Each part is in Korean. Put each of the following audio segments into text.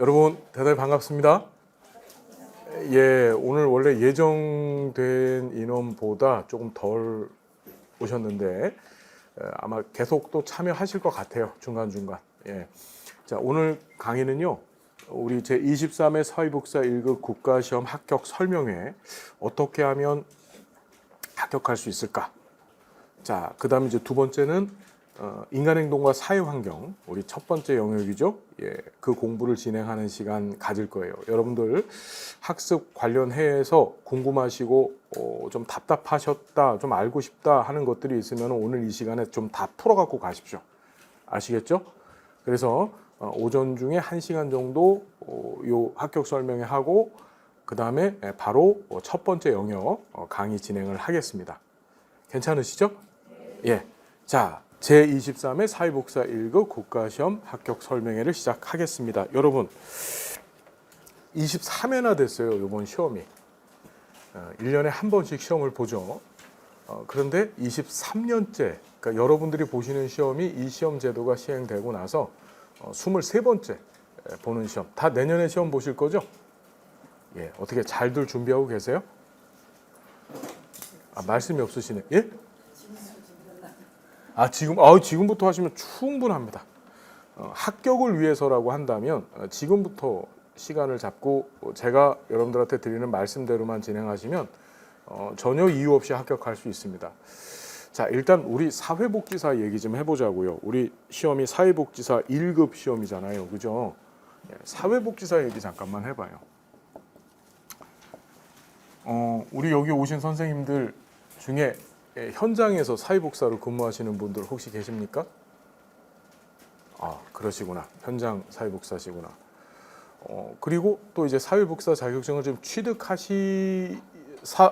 여러분 대단히 반갑습니다. 예, 오늘 원래 예정된 인원보다 조금 덜 오셨는데 아마 계속 또 참여하실 것 같아요. 중간중간. 예. 자, 오늘 강의는요. 우리 제23회 사회복사 1급 국가시험 합격 설명회 어떻게 하면 합격할 수 있을까? 자, 그다음에 이제 두 번째는 인간행동과 사회환경, 우리 첫 번째 영역이죠. 예, 그 공부를 진행하는 시간 가질 거예요. 여러분들 학습 관련 해에서 궁금하시고 좀 답답하셨다, 좀 알고 싶다 하는 것들이 있으면 오늘 이 시간에 좀 다 풀어갖고 가십시오. 아시겠죠? 그래서 오전 중에 1시간 정도 요 합격 설명회 하고 그 다음에 바로 첫 번째 영역 강의 진행을 하겠습니다. 괜찮으시죠? 예. 자, 제23회 사회복사 1급 국가시험 합격 설명회를 시작하겠습니다. 여러분 23회나 됐어요. 이번 시험이 1년에 한 번씩 시험을 보죠. 그런데 23년째 그러니까 여러분들이 보시는 시험이 이 시험 제도가 시행되고 나서 23번째 보는 시험. 다 내년에 시험 보실 거죠? 예, 어떻게 잘들 준비하고 계세요? 말씀이 없으시네. 예? 지금부터 하시면 충분합니다. 합격을 위해서라고 한다면 지금부터 시간을 잡고 제가 여러분들한테 드리는 말씀대로만 진행하시면 전혀 이유 없이 합격할 수 있습니다. 자, 일단 우리 사회복지사 얘기 좀 해보자고요. 우리 시험이 사회복지사 1급 시험이잖아요. 그죠? 사회복지사 얘기 잠깐만 해봐요. 우리 여기 오신 선생님들 중에 현장에서 사회복사로 근무하시는 분들 혹시 계십니까? 그러시구나. 현장 사회복사시구나. 그리고 또 이제 사회복사 자격증을 좀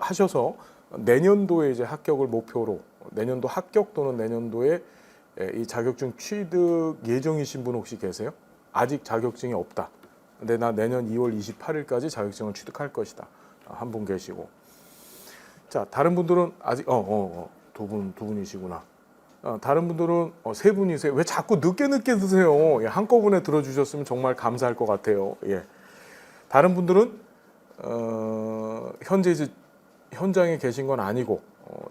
하셔서 내년도에 이제 합격을 목표로 내년도 합격 또는 내년도에 이 자격증 취득 예정이신 분 혹시 계세요? 아직 자격증이 없다. 근데 나 내년 2월 28일까지 자격증을 취득할 것이다. 한 분 계시고. 자, 다른 분들은 아직 두 분이시구나. 다른 분들은 세 분이세요. 왜 자꾸 늦게 드세요? 예, 한꺼번에 들어주셨으면 정말 감사할 것 같아요. 예. 다른 분들은 현재 이제 현장에 계신 건 아니고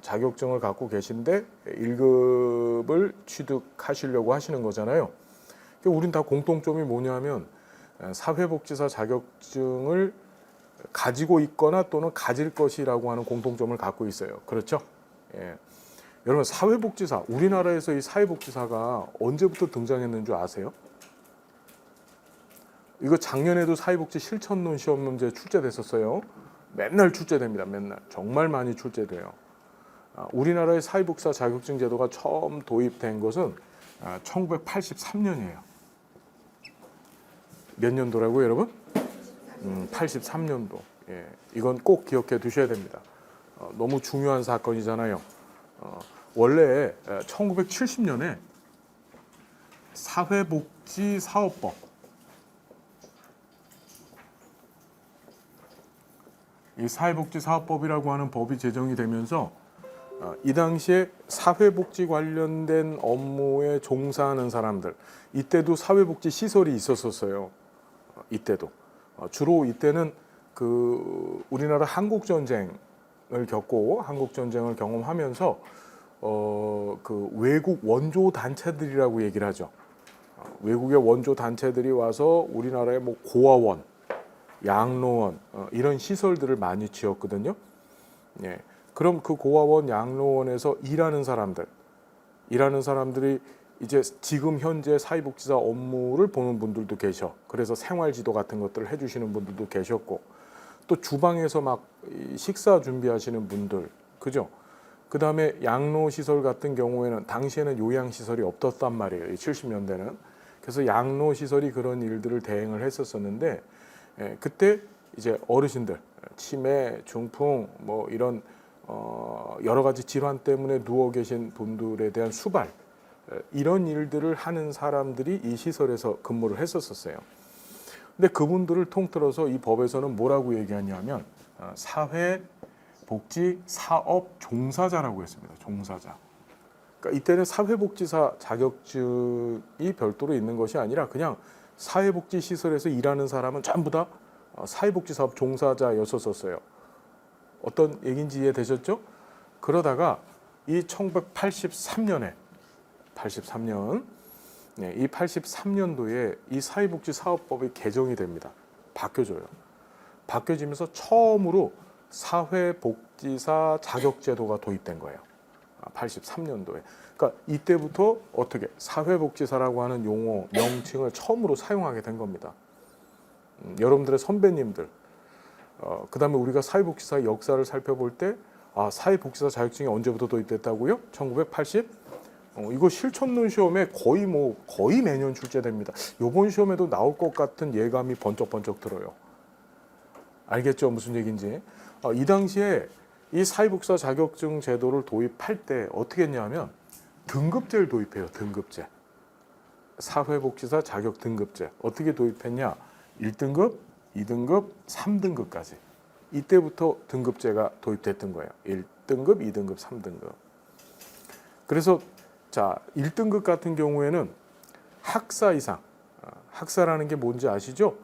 자격증을 갖고 계신데 1급을 취득하시려고 하시는 거잖아요. 우린 다 공통점이 뭐냐면 사회복지사 자격증을 가지고 있거나 또는 가질 것이라고 하는 공통점을 갖고 있어요. 그렇죠? 예. 여러분 사회복지사, 우리나라에서 이 사회복지사가 언제부터 등장했는 줄 아세요? 이거 작년에도 사회복지 실천론 시험 문제 출제됐었어요. 맨날 출제됩니다. 맨날. 정말 많이 출제돼요. 우리나라의 사회복지사 자격증 제도가 처음 도입된 것은 1983년이에요. 몇 년도라고요, 여러분? 83년도. 예, 이건 꼭 기억해 두셔야 됩니다. 너무 중요한 사건이잖아요. 원래 1970년에 사회복지사업법 이 사회복지사업법이라고 하는 법이 제정이 되면서 이 당시에 사회복지 관련된 업무에 종사하는 사람들 이때도 사회복지 시설이 있었어요. 이때도 주로 이때는 그 우리나라 한국전쟁을 경험하면서 그 외국 원조 단체들이라고 얘기를 하죠. 외국의 원조 단체들이 와서 우리나라의 뭐 고아원, 양로원 이런 시설들을 많이 지었거든요. 예. 그럼 그 고아원, 양로원에서 일하는 사람들이 이제 지금 현재 사회복지사 업무를 보는 분들도 계셔. 그래서 생활지도 같은 것들을 해주시는 분들도 계셨고, 또 주방에서 막 식사 준비하시는 분들, 그죠? 그 다음에 양로시설 같은 경우에는 당시에는 요양시설이 없었단 말이에요. 70년대는. 그래서 양로시설이 그런 일들을 대행을 했었었는데, 그때 이제 어르신들, 치매, 중풍, 뭐 이런 여러 가지 질환 때문에 누워 계신 분들에 대한 수발, 이런 일들을 하는 사람들이 이 시설에서 근무를 했었어요. 근데 그분들을 통틀어서 이 법에서는 뭐라고 얘기하냐면 사회복지 사업 종사자라고 했습니다. 종사자. 그러니까 이때는 사회복지사 자격증이 별도로 있는 것이 아니라 그냥 사회복지 시설에서 일하는 사람은 전부 다 사회복지 사업 종사자였었어요. 어떤 얘기인지 이해되셨죠? 그러다가 이 1983년에 83년 이 83년도에 이 사회복지사업법이 개정이 됩니다. 바뀌어져요. 바뀌어지면서 처음으로 사회복지사 자격제도가 도입된 거예요. 83년도에. 그러니까 이때부터 어떻게 사회복지사라고 하는 용어, 명칭을 처음으로 사용하게 된 겁니다. 여러분들의 선배님들, 그다음에 우리가 사회복지사 역사를 살펴볼 때 사회복지사 자격증이 언제부터 도입됐다고요? 1980? 이거 실천론 시험에 거의 매년 출제됩니다. 이번 시험에도 나올 것 같은 예감이 번쩍번쩍 들어요. 알겠죠? 무슨 얘기인지. 이 당시에 이 사회복지사 자격증 제도를 도입할 때 어떻게 했냐면 등급제를 도입해요. 등급제. 사회복지사 자격 등급제. 어떻게 도입했냐? 1등급, 2등급, 3등급까지. 이때부터 등급제가 도입됐던 거예요. 1등급, 2등급, 3등급. 그래서 1등급 같은 경우에는 학사 이상, 학사라는 게 뭔지 아시죠?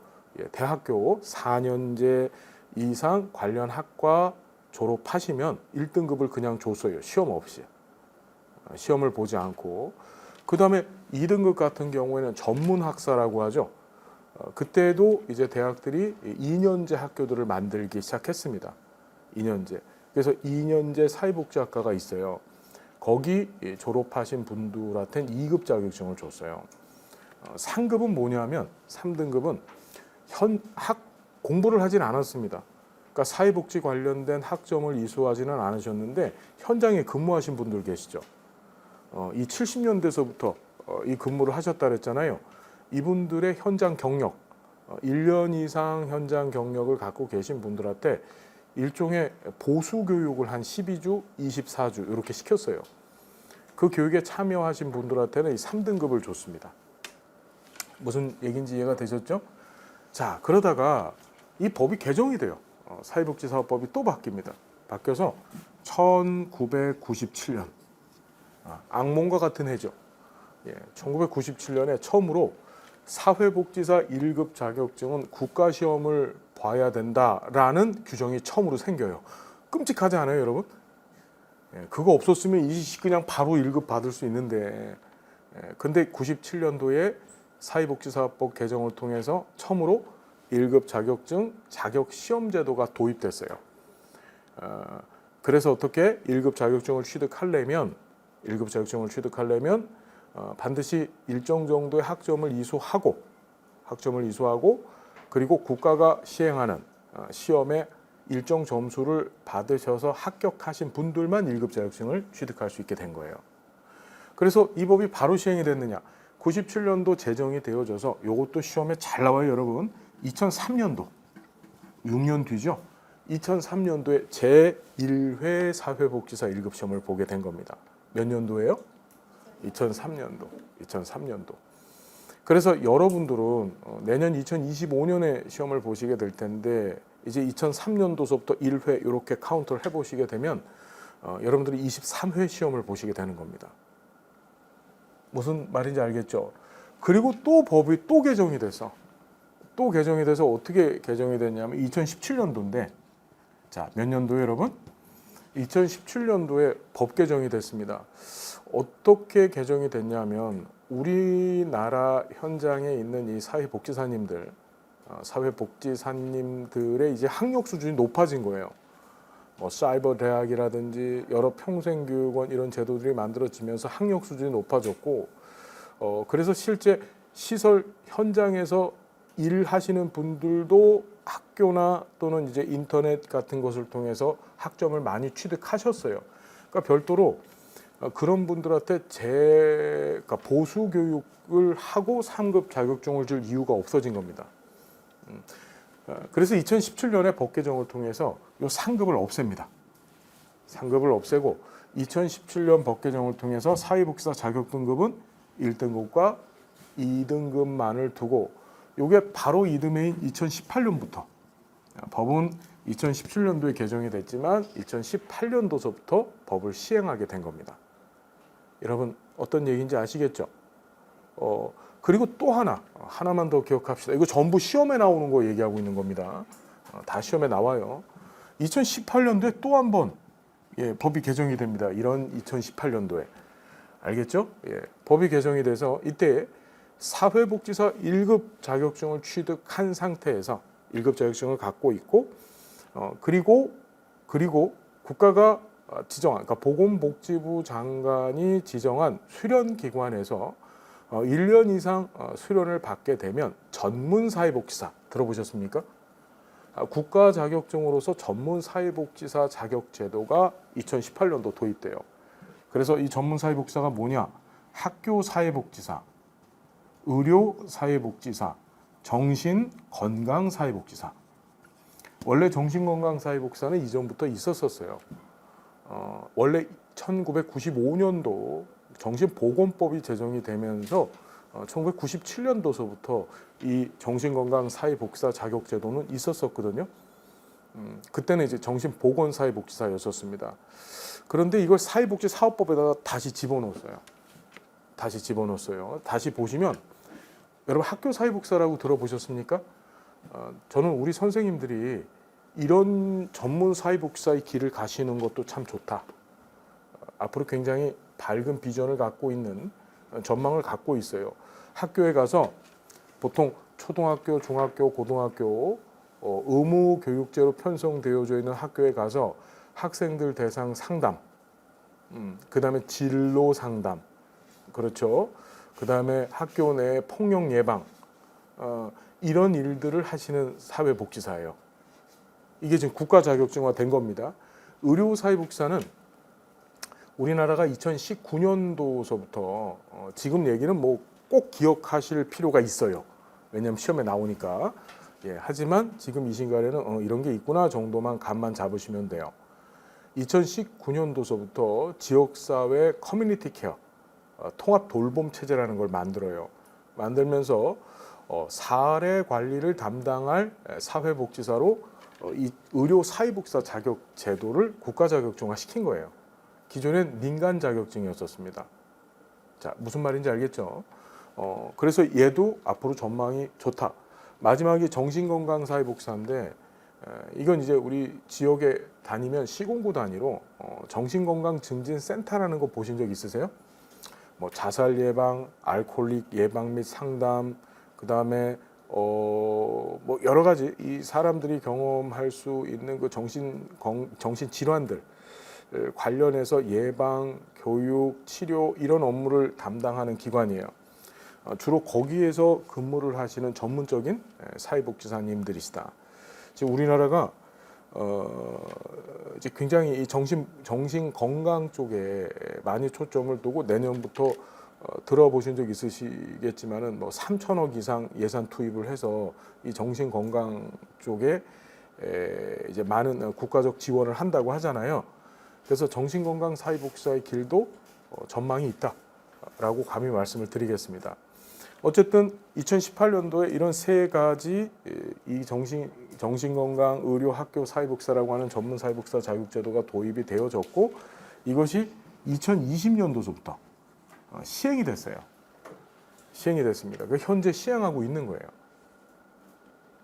대학교 4년제 이상 관련 학과 졸업하시면 1등급을 그냥 줬어요. 시험 없이. 시험을 보지 않고. 그 다음에 2등급 같은 경우에는 전문학사라고 하죠. 그때도 이제 대학들이 2년제 학교들을 만들기 시작했습니다. 2년제. 그래서 2년제 사회복지학과가 있어요. 거기 졸업하신 분들한테는 2급 자격증을 줬어요. 상급은 뭐냐면 3등급은 공부를 하진 않았습니다. 그러니까 사회복지 관련된 학점을 이수하지는 않으셨는데 현장에 근무하신 분들 계시죠. 이 70년대서부터 이 근무를 하셨다 그랬잖아요. 이분들의 현장 경력, 1년 이상 현장 경력을 갖고 계신 분들한테 일종의 보수 교육을 한 12주, 24주 이렇게 시켰어요. 그 교육에 참여하신 분들한테는 이 3등급을 줬습니다. 무슨 얘기인지 이해가 되셨죠? 자, 그러다가 이 법이 개정이 돼요. 사회복지사업법이 또 바뀝니다. 바뀌어서 1997년, 악몽과 같은 해죠. 1997년에 처음으로 사회복지사 1급 자격증은 국가시험을 봐야 된다라는 규정이 처음으로 생겨요. 끔찍하지 않아요, 여러분? 그거 없었으면 그냥 바로 1급 받을 수 있는데, 근데 97년도에 사회복지사법 개정을 통해서 처음으로 1급 자격증 자격시험 제도가 도입됐어요. 그래서 어떻게 1급 자격증을 취득하려면 반드시 일정 정도의 학점을 이수하고 그리고 국가가 시행하는 시험에 일정 점수를 받으셔서 합격하신 분들만 1급 자격증을 취득할 수 있게 된 거예요. 그래서 이 법이 바로 시행이 됐느냐? 97년도 제정이 되어져서 이것도 시험에 잘 나와요, 여러분. 2003년도, 6년 뒤죠. 2003년도에 제1회 사회복지사 1급 시험을 보게 된 겁니다. 몇 년도예요? 2003년도. 그래서 여러분들은 내년 2025년에 시험을 보시게 될 텐데 이제 2003년도서부터 1회 이렇게 카운트를 해보시게 되면 여러분들이 23회 시험을 보시게 되는 겁니다. 무슨 말인지 알겠죠? 그리고 또 법이 또 개정이 돼서 어떻게 개정이 됐냐면 2017년도인데 몇 년도에 여러분? 2017년도에 법 개정이 됐습니다. 어떻게 개정이 됐냐면 우리나라 현장에 있는 이 사회복지사님들의 이제 학력 수준이 높아진 거예요. 사이버 대학이라든지 여러 평생교육원 이런 제도들이 만들어지면서 학력 수준이 높아졌고, 그래서 실제 시설 현장에서 일하시는 분들도 학교나 또는 이제 인터넷 같은 것을 통해서 학점을 많이 취득하셨어요. 그러니까 별도로 그런 분들한테 그러니까 보수 교육을 하고 3급 자격증을 줄 이유가 없어진 겁니다. 그래서 2017년에 법 개정을 통해서 이 상급을 없앱니다. 상급을 없애고 2017년 법 개정을 통해서 사회복지사 자격 등급은 1등급과 2등급만을 두고 이게 바로 이듬해인 2018년부터 법은 2017년도에 개정이 됐지만 2018년도서부터 법을 시행하게 된 겁니다. 여러분 어떤 얘기인지 아시겠죠? 그리고 또 하나만 더 기억합시다. 이거 전부 시험에 나오는 거 얘기하고 있는 겁니다. 다 시험에 나와요. 2018년도에 또 한 번 법이 개정이 됩니다. 이런 2018년도에. 알겠죠? 법이 개정이 돼서 이때 사회복지사 1급 자격증을 취득한 상태에서 1급 자격증을 갖고 있고 그리고 국가가 지정한, 그러니까 보건복지부 장관이 지정한 수련기관에서 1년 이상 수련을 받게 되면 전문사회복지사 들어보셨습니까? 국가 자격증으로서 전문사회복지사 자격제도가 2018년도 도입돼요. 그래서 이 전문사회복지사가 뭐냐? 학교사회복지사, 의료사회복지사, 정신건강사회복지사. 원래 정신건강사회복지사는 이전부터 있었어요. 원래 1995년도 정신보건법이 제정이 되면서 1997년도서부터 이 정신건강사회복지사 자격제도는 있었었거든요. 그때는 이제 정신보건사회복지사였었습니다. 그런데 이걸 사회복지사업법에다가 다시 집어넣었어요. 다시 보시면 여러분 학교사회복지사라고 들어보셨습니까? 저는 우리 선생님들이 이런 전문 사회복지사의 길을 가시는 것도 참 좋다. 앞으로 굉장히 밝은 비전을 갖고 있는 전망을 갖고 있어요. 학교에 가서 보통 초등학교, 중학교, 고등학교 의무 교육제로 편성되어져 있는 학교에 가서 학생들 대상 상담, 그다음에 진로 상담, 그렇죠. 그다음에 학교 내 폭력 예방, 이런 일들을 하시는 사회복지사예요. 이게 지금 국가 자격증화 된 겁니다. 의료사회복지사는 우리나라가 2019년도서부터 지금 얘기는 뭐 꼭 기억하실 필요가 있어요. 왜냐하면 시험에 나오니까. 하지만 지금 이 시간에는 이런 게 있구나 정도만 감만 잡으시면 돼요. 2019년도서부터 지역사회 커뮤니티 케어 통합 돌봄 체제라는 걸 만들어요. 만들면서 사례 관리를 담당할 사회복지사로 이 의료 사회복지사 자격 제도를 국가 자격증화 시킨 거예요. 기존엔 민간 자격증이었었습니다. 자, 무슨 말인지 알겠죠? 그래서 얘도 앞으로 전망이 좋다. 마지막이 정신건강사회복지사인데 이건 이제 우리 지역에 다니면 시군구 단위로 정신건강증진센터라는 거 보신 적 있으세요? 뭐 자살 예방, 알코올릭 예방 및 상담, 그 다음에 뭐 여러 가지 이 사람들이 경험할 수 있는 그 정신 질환들 관련해서 예방, 교육, 치료 이런 업무를 담당하는 기관이에요. 주로 거기에서 근무를 하시는 전문적인 사회복지사님들이시다. 지금 우리나라가 이제 굉장히 이 정신 건강 쪽에 많이 초점을 두고 내년부터 들어보신 적 있으시겠지만은 뭐 3천억 이상 예산 투입을 해서 이 정신 건강 쪽에 이제 많은 국가적 지원을 한다고 하잖아요. 그래서 정신 건강 사회복지사의 길도 전망이 있다라고 감히 말씀을 드리겠습니다. 어쨌든 2018년도에 이런 세 가지 이 정신건강 의료 학교 사회복지사라고 하는 전문 사회복지사 자격제도가 도입이 되어졌고 이것이 2020년도서부터 시행이 됐어요. 시행이 됐습니다. 현재 시행하고 있는 거예요.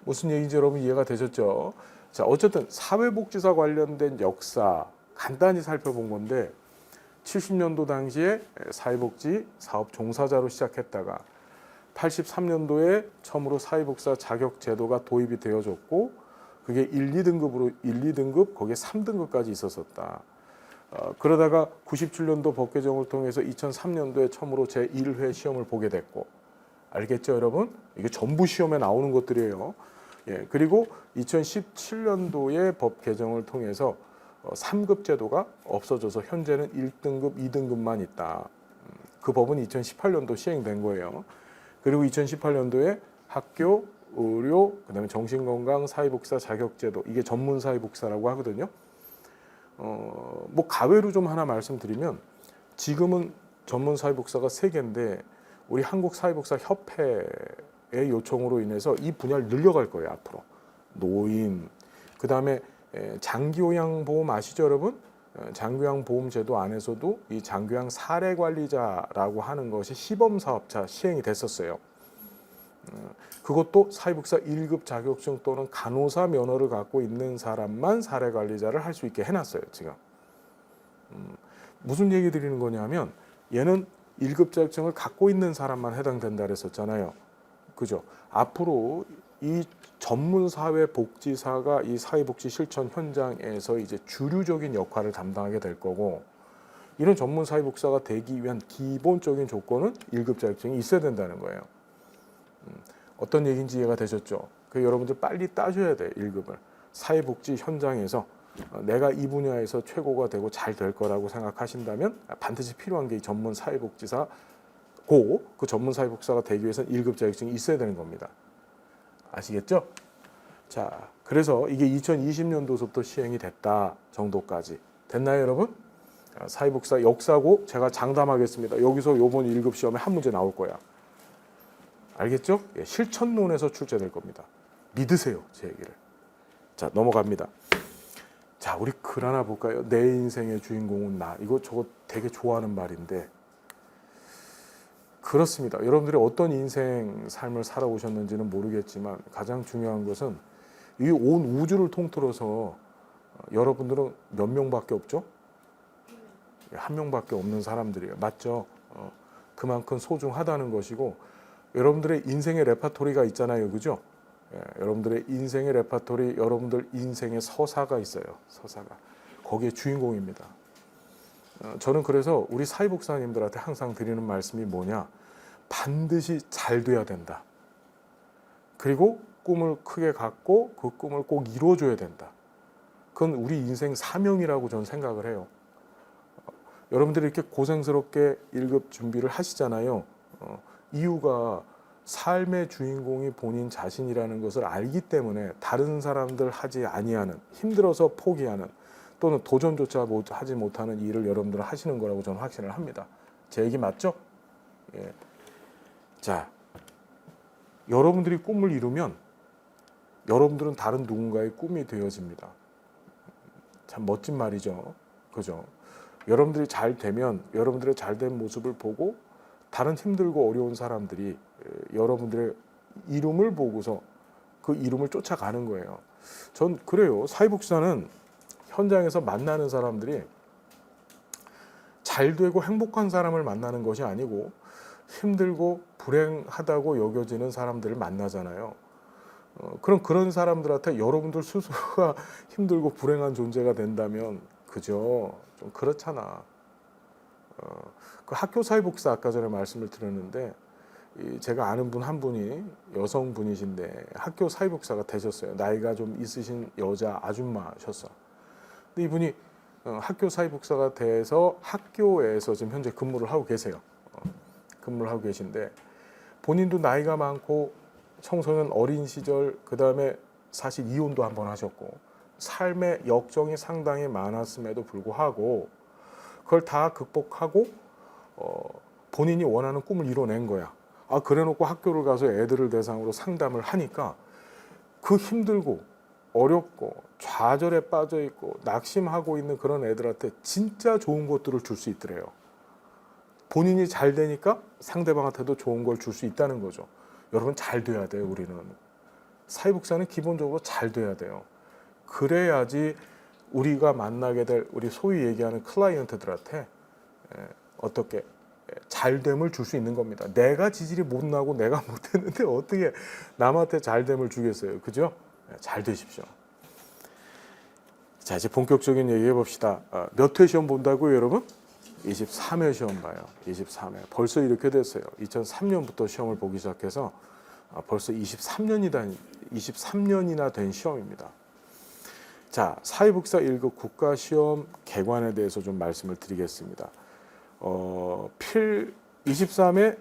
무슨 얘기인지 여러분 이해가 되셨죠? 자, 어쨌든 사회복지사 관련된 역사 간단히 살펴본 건데 70년도 당시에 사회복지 사업 종사자로 시작했다가 83년도에 처음으로 사회복지사 자격 제도가 도입이 되어졌고 그게 1, 2등급 거기에 3등급까지 있었었다. 그러다가 97년도 법 개정을 통해서 2003년도에 처음으로 제1회 시험을 보게 됐고 알겠죠 여러분? 이게 전부 시험에 나오는 것들이에요. 그리고 2017년도에 법 개정을 통해서 3급 제도가 없어져서 현재는 1등급, 2등급만 있다. 그 법은 2018년도 시행된 거예요. 그리고 2018년도에 학교, 의료, 그다음에 정신건강 사회복지사 자격제도 이게 전문 사회복지사라고 하거든요. 뭐 가외로 좀 하나 말씀드리면 지금은 전문 사회복지사가 3개인데 우리 한국 사회복지사 협회의 요청으로 인해서 이 분야를 늘려갈 거예요 앞으로. 노인, 그다음에 장기요양보험 아시죠 여러분? 장교양 보험제도 안에서도 이 장교양 사례관리자라고 하는 것이 시범사업자 시행이 됐었어요. 그것도 사회복지사 1급 자격증 또는 간호사 면허를 갖고 있는 사람만 사례관리자를 할 수 있게 해놨어요. 지금 무슨 얘기 드리는 거냐면 얘는 1급 자격증을 갖고 있는 사람만 해당된다 그랬었잖아요. 그죠? 앞으로 이 전문사회복지사가 이 사회복지 실천 현장에서 이제 주류적인 역할을 담당하게 될 거고, 이런 전문사회복지사가 되기 위한 기본적인 조건은 1급 자격증이 있어야 된다는 거예요. 어떤 얘기인지 이해가 되셨죠? 그 여러분들 빨리 따셔야 돼요. 1급을. 사회복지 현장에서 내가 이 분야에서 최고가 되고 잘 될 거라고 생각하신다면 반드시 필요한 게 이 전문사회복지사고, 그 전문사회복지사가 되기 위해서는 1급 자격증이 있어야 되는 겁니다. 아시겠죠? 자, 그래서 이게 2020년도서부터 시행이 됐다 정도까지 됐나요, 여러분? 사회복지사 역사고 제가 장담하겠습니다. 여기서 이번 1급 시험에 한 문제 나올 거야. 알겠죠? 예, 실천론에서 출제될 겁니다. 믿으세요, 제 얘기를. 자, 넘어갑니다. 자, 우리 글 하나 볼까요? 내 인생의 주인공은 나. 이거 저거 되게 좋아하는 말인데, 그렇습니다. 여러분들이 어떤 인생 삶을 살아오셨는지는 모르겠지만 가장 중요한 것은 이 온 우주를 통틀어서 여러분들은 몇 명밖에 없죠? 한 명밖에 없는 사람들이에요. 맞죠? 그만큼 소중하다는 것이고, 여러분들의 인생의 레파토리가 있잖아요. 그죠? 예, 여러분들의 인생의 레파토리, 여러분들 인생의 서사가 있어요. 서사가. 거기에 주인공입니다. 저는 그래서 우리 사회복사님들한테 항상 드리는 말씀이 뭐냐? 반드시 잘 돼야 된다. 그리고 꿈을 크게 갖고 그 꿈을 꼭 이루어줘야 된다. 그건 우리 인생 사명이라고 저는 생각을 해요. 여러분들이 이렇게 고생스럽게 1급 준비를 하시잖아요. 이유가 삶의 주인공이 본인 자신이라는 것을 알기 때문에 다른 사람들 하지 아니하는, 힘들어서 포기하는, 또는 도전조차 하지 못하는 일을 여러분들은 하시는 거라고 저는 확신을 합니다. 제 얘기 맞죠? 예. 자, 여러분들이 꿈을 이루면 여러분들은 다른 누군가의 꿈이 되어집니다. 참 멋진 말이죠. 그죠? 여러분들이 잘 되면 여러분들의 잘된 모습을 보고 다른 힘들고 어려운 사람들이 여러분들의 이름을 보고서 그 이름을 쫓아가는 거예요. 전 그래요. 사회복지사는 현장에서 만나는 사람들이 잘 되고 행복한 사람을 만나는 것이 아니고 힘들고 불행하다고 여겨지는 사람들을 만나잖아요. 그럼 그런 사람들한테 여러분들 스스로가 힘들고 불행한 존재가 된다면 그죠? 좀 그렇잖아. 그 학교 사회복지사 아까 전에 말씀을 드렸는데, 제가 아는 분 한 분이 여성분이신데 학교 사회복지사가 되셨어요. 나이가 좀 있으신 여자 아줌마셨어. 근데 이분이 학교 사회복지사가 돼서 학교에서 지금 현재 근무를 하고 계세요. 근무를 하고 계신데, 본인도 나이가 많고 청소년 어린 시절, 그 다음에 사실 이혼도 한번 하셨고 삶의 역정이 상당히 많았음에도 불구하고 그걸 다 극복하고 본인이 원하는 꿈을 이뤄낸 거야. 그래놓고 학교를 가서 애들을 대상으로 상담을 하니까 그 힘들고 어렵고 좌절에 빠져 있고 낙심하고 있는 그런 애들한테 진짜 좋은 것들을 줄 수 있더래요. 본인이 잘 되니까 상대방한테도 좋은 걸 줄 수 있다는 거죠. 여러분, 잘 돼야 돼요. 우리는 사회복지사는 기본적으로 잘 돼야 돼요. 그래야지 우리가 만나게 될 우리 소위 얘기하는 클라이언트들한테 어떻게 잘됨을 줄 수 있는 겁니다. 내가 지질이 못나고 내가 못했는데 어떻게 남한테 잘됨을 주겠어요. 그죠? 잘 되십시오. 자, 이제 본격적인 얘기 해봅시다. 몇 회 시험 본다고요, 여러분? 23회 시험 봐요. 23회. 벌써 이렇게 됐어요. 2003년부터 시험을 보기 시작해서 벌써 23년이나 된 시험입니다. 자, 사회복지사 1급 국가시험 개관에 대해서 좀 말씀을 드리겠습니다. 23회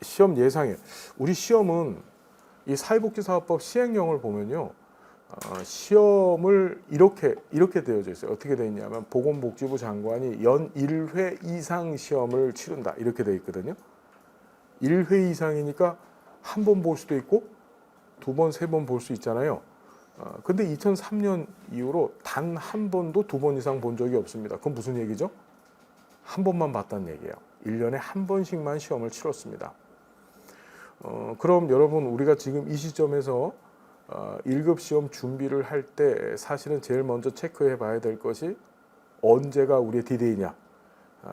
시험 예상에, 우리 시험은 이 사회복지사업법 시행령을 보면요, 시험을 이렇게 되어져 있어요. 어떻게 되어 있냐면 보건복지부 장관이 연 1회 이상 시험을 치른다, 이렇게 되어 있거든요. 1회 이상이니까 한 번 볼 수도 있고 두 번, 세 번 볼 수 있잖아요. 근데 2003년 이후로 단 한 번도 2번 이상 본 적이 없습니다. 그건 무슨 얘기죠? 한 번만 봤다는 얘기예요. 1년에 한 번씩만 시험을 치렀습니다. 그럼 여러분, 우리가 지금 이 시점에서 1급 시험 준비를 할 때 사실은 제일 먼저 체크해 봐야 될 것이 언제가 우리의 디데이냐,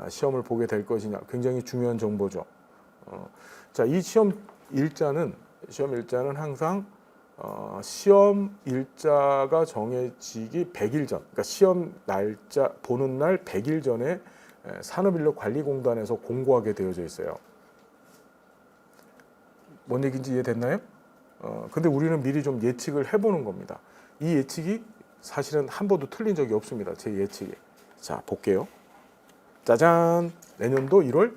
시험을 보게 될 것이냐, 굉장히 중요한 정보죠. 자, 이 시험 일자는 항상 시험 일자가 정해지기 100일 전, 그러니까 시험 날짜 보는 날 100일 전에 산업인력관리공단에서 공고하게 되어져 있어요. 뭔 얘기인지 이해됐나요? 근데 우리는 미리 좀 예측을 해보는 겁니다. 이 예측이 사실은 한 번도 틀린 적이 없습니다. 제 예측이. 자, 볼게요. 짜잔! 내년도 1월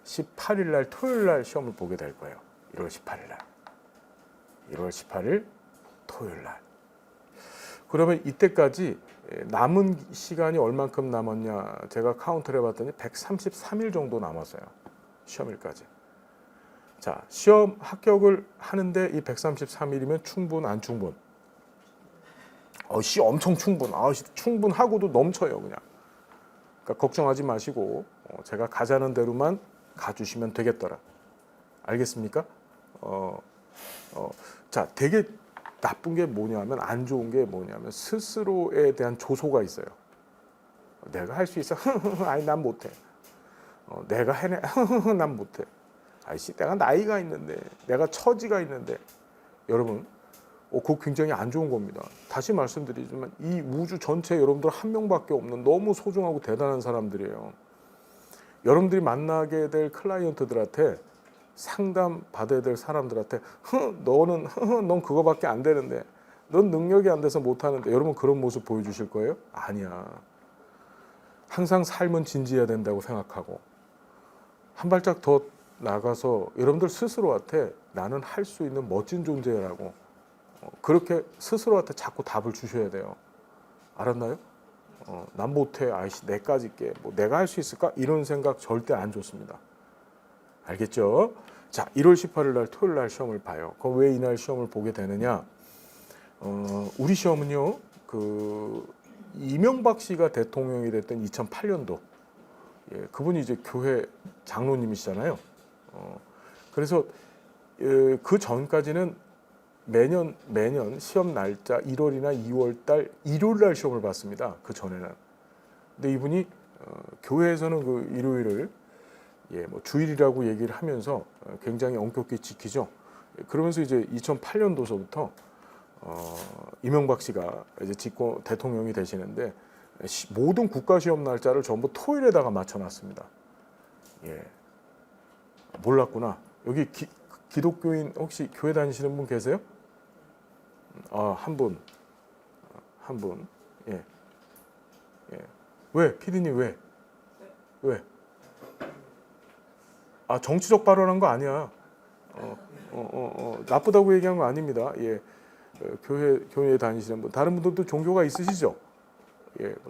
18일 날 토요일 날 시험을 보게 될 거예요. 1월 18일 날. 1월 18일 토요일 날. 그러면 이때까지 남은 시간이 얼만큼 남았냐? 제가 카운트를 해봤더니 133일 정도 남았어요. 시험일까지. 자, 시험 합격을 하는데 이 133일이면 충분 안 충분? 엄청 충분. 충분하고도 넘쳐요, 그냥. 그러니까 걱정하지 마시고 제가 가자는 대로만 가주시면 되겠더라. 알겠습니까? 자, 되게 나쁜 게 뭐냐면, 안 좋은 게 뭐냐면 스스로에 대한 조소가 있어요. 내가 할 수 있어. 아니, 난 못해. 내가 해내. 난 못해. 아이씨, 내가 나이가 있는데, 내가 처지가 있는데. 여러분, 그거 굉장히 안 좋은 겁니다. 다시 말씀드리지만 이 우주 전체 여러분들 한 명밖에 없는 너무 소중하고 대단한 사람들이에요. 여러분들이 만나게 될 클라이언트들한테, 상담 받아야 될 사람들한테 넌 그거밖에 안 되는데, 넌 능력이 안 돼서 못하는데, 여러분 그런 모습 보여주실 거예요? 아니야. 항상 삶은 진지해야 된다고 생각하고, 한 발짝 더 나가서 여러분들 스스로한테 나는 할 수 있는 멋진 존재라고, 그렇게 스스로한테 자꾸 답을 주셔야 돼요. 알았나요? 난 못해. 아이씨, 내까지 게 뭐 내가 할 수 있을까? 이런 생각 절대 안 좋습니다. 알겠죠? 자, 1월 18일 날 토요일 날 시험을 봐요. 그럼 왜 이날 시험을 보게 되느냐? 우리 시험은요, 이명박 씨가 대통령이 됐던 2008년도, 그분이 이제 교회 장로님이시잖아요. 그래서 그 전까지는 매년 시험 날짜 1월이나 2월 달 일요일 날 시험을 봤습니다. 그 전에는. 근데 이분이 교회에서는 그 일요일을 뭐 주일이라고 얘기를 하면서 굉장히 엄격히 지키죠. 그러면서 이제 2008년도서부터 이명박 씨가 이제 대통령이 되시는데 모든 국가 시험 날짜를 전부 토요일에다가 맞춰놨습니다. 몰랐구나. 여기 기독교인 혹시 교회 다니시는 분 계세요? 한 분. 예. 왜? 피디님 왜? 왜? 정치적 발언한 거 아니야. 나쁘다고 얘기한 거 아닙니다. 교회 다니시는 분. 다른 분들도 종교가 있으시죠?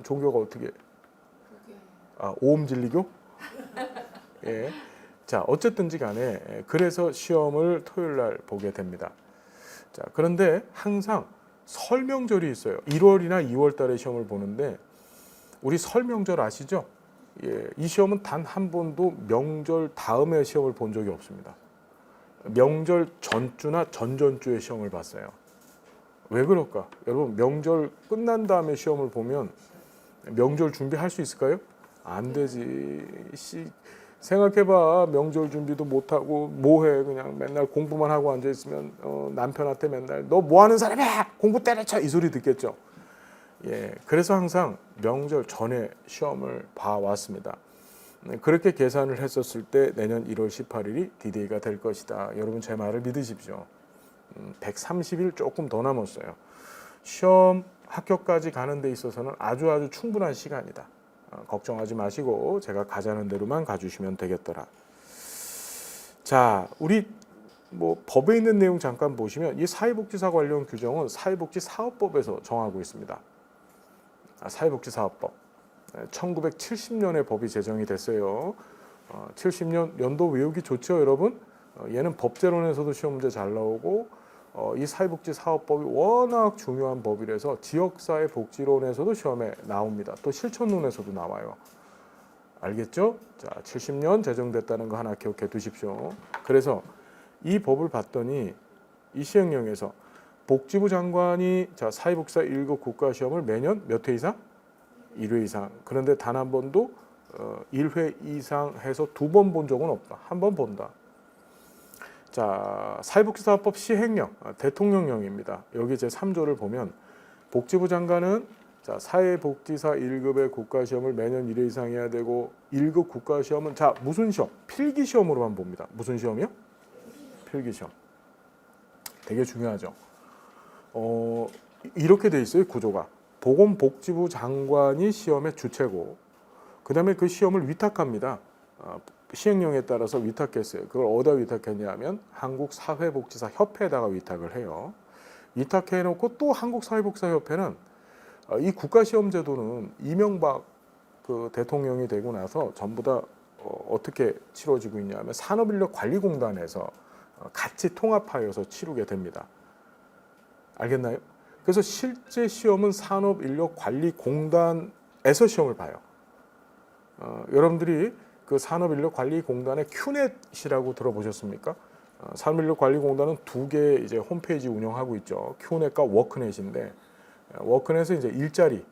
종교가 어떻게? 오음진리교? 자, 어쨌든지 간에 그래서 시험을 토요일 날 보게 됩니다. 자, 그런데 항상 설명절이 있어요. 1월이나 2월 달에 시험을 보는데, 우리 설명절 아시죠? 이 시험은 단 한 번도 명절 다음에 시험을 본 적이 없습니다. 명절 전주나 전전주에 시험을 봤어요. 왜 그럴까? 여러분, 명절 끝난 다음에 시험을 보면 명절 준비할 수 있을까요? 안 되지. 생각해봐. 명절 준비도 못하고 뭐해. 그냥 맨날 공부만 하고 앉아있으면 남편한테 맨날 너 뭐하는 사람이야? 공부 때려쳐! 이 소리 듣겠죠. 그래서 항상 명절 전에 시험을 봐왔습니다. 그렇게 계산을 했었을 때 내년 1월 18일이 디데이가 될 것이다. 여러분 제 말을 믿으십시오. 130일 조금 더 남았어요. 시험 합격까지 가는 데 있어서는 아주 충분한 시간이다. 걱정하지 마시고 제가 가자는 대로만 가주시면 되겠더라. 자, 우리 법에 있는 내용 잠깐 보시면 이 사회복지사 관련 규정은 사회복지사업법에서 정하고 있습니다. 사회복지사업법. 1970년에 법이 제정이 됐어요. 70년 연도 외우기 좋죠, 여러분? 얘는 법제론에서도 시험 문제 잘 나오고 이 사회복지사업법이 워낙 중요한 법이라서 지역사회복지론에서도 시험에 나옵니다. 또 실천론에서도 나와요. 알겠죠? 자, 70년 제정됐다는 거 하나 기억해 두십시오. 그래서 이 법을 봤더니 이 시행령에서 복지부 장관이 자, 사회복지사 1급 국가시험을 매년 몇 회 이상? 1회 이상. 그런데 단 한 번도 1회 이상 해서 2번 본 적은 없다. 한 번 본다. 자, 사회복지사업법 시행령, 대통령령입니다. 여기 제 3조를 보면 복지부 장관은 자, 사회복지사 1급의 국가시험을 매년 1회 이상 해야 되고 1급 국가시험은 자, 무슨 시험? 필기시험으로만 봅니다. 무슨 시험이요? 필기시험. 되게 중요하죠. 이렇게 돼 있어요, 구조가. 보건복지부 장관이 시험의 주체고 그 다음에 그 시험을 위탁합니다. 시행령에 따라서 위탁했어요. 그걸 어디다 위탁했냐면 한국사회복지사협회에다가 위탁을 해요. 위탁해놓고 또 한국사회복지사협회는 이 국가시험제도는 이명박 그 대통령이 되고 나서 전부 다 어떻게 치러지고 있냐면 산업인력관리공단에서 같이 통합하여서 치르게 됩니다. 알겠나요? 그래서 실제 시험은 산업인력관리공단에서 시험을 봐요. 여러분들이 그 산업인력관리공단의 큐넷이라고 들어보셨습니까? 산업인력관리공단은 2개 이제 홈페이지 운영하고 있죠. 큐넷과 워크넷인데 워크넷은 이제 일자리,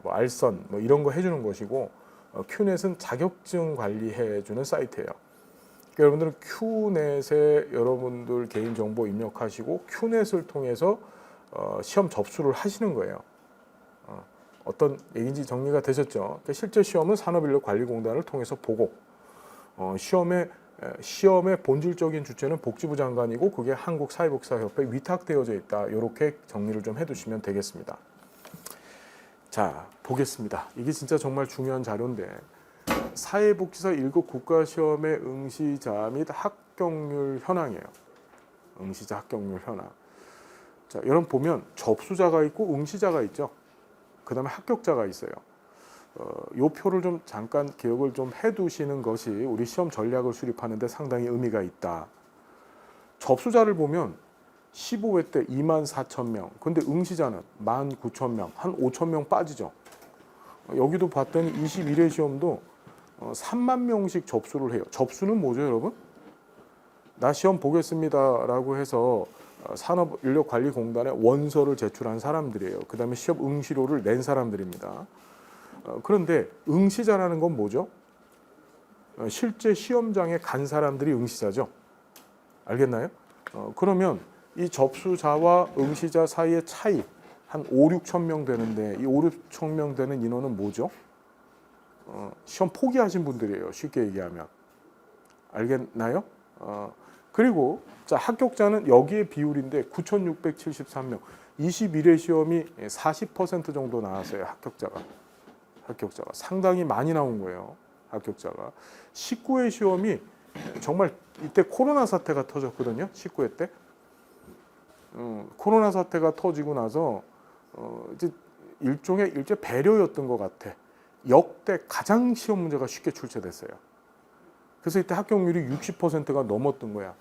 뭐 알선, 뭐 이런 거 해주는 것이고 큐넷은 자격증 관리해주는 사이트예요. 그러니까 여러분들은 큐넷에 여러분들 개인 정보 입력하시고 큐넷을 통해서 시험 접수를 하시는 거예요. 어떤 얘기인지 정리가 되셨죠? 그러니까 실제 시험은 산업인력관리공단을 통해서 보고 시험의 본질적인 주체는 복지부 장관이고 그게 한국사회복지사협회에 위탁되어져 있다. 이렇게 정리를 좀 해두시면 되겠습니다. 자, 보겠습니다. 이게 진짜 정말 중요한 자료인데 사회복지사 1급 국가시험의 응시자 및 합격률 현황이에요. 응시자 합격률 현황. 자, 여러분 보면 접수자가 있고 응시자가 있죠. 그 다음에 합격자가 있어요. 요 표를 좀 잠깐 기억을 좀 해두시는 것이 우리 시험 전략을 수립하는데 상당히 의미가 있다. 접수자를 보면 15회 때 24,000명, 근데 응시자는 19,000명, 한 5,000명 빠지죠. 여기도 봤더니 21회 시험도 3만 명씩 접수를 해요. 접수는 뭐죠, 여러분? 나 시험 보겠습니다라고 해서 산업인력관리공단에 원서를 제출한 사람들이에요. 그 다음에 시험 응시료를 낸 사람들입니다. 그런데 응시자라는 건 뭐죠? 실제 시험장에 간 사람들이 응시자죠. 알겠나요? 그러면 이 접수자와 응시자 사이의 차이 한 5, 6천 명 되는데 이 5, 6천 명 되는 인원은 뭐죠? 시험 포기하신 분들이에요. 쉽게 얘기하면. 알겠나요? 그리고 자, 합격자는 여기에 비율인데 9,673명. 21회 시험이 40% 정도 나왔어요. 합격자가 상당히 많이 나온 거예요. 합격자가 19회 시험이 정말 이때 코로나 사태가 터졌거든요. 19회 때 코로나 사태가 터지고 나서 이제 일종의 배려였던 것 같아. 역대 가장 시험 문제가 쉽게 출제됐어요. 그래서 이때 합격률이 60%가 넘었던 거야.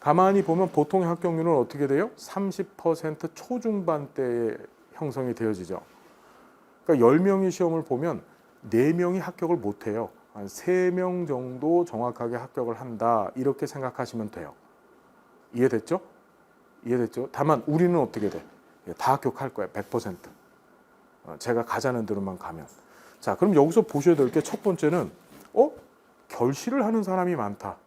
가만히 보면 보통의 합격률은 어떻게 돼요? 30% 초중반대에 형성이 되어지죠. 그러니까 10명이 시험을 보면 4명이 합격을 못해요. 한 3명 정도 정확하게 합격을 한다. 이렇게 생각하시면 돼요. 이해됐죠? 다만 우리는 어떻게 돼? 다 합격할 거야. 100%. 제가 가자는 대로만 가면. 자, 그럼 여기서 보셔야 될 게 첫 번째는 결실을 하는 사람이 많다.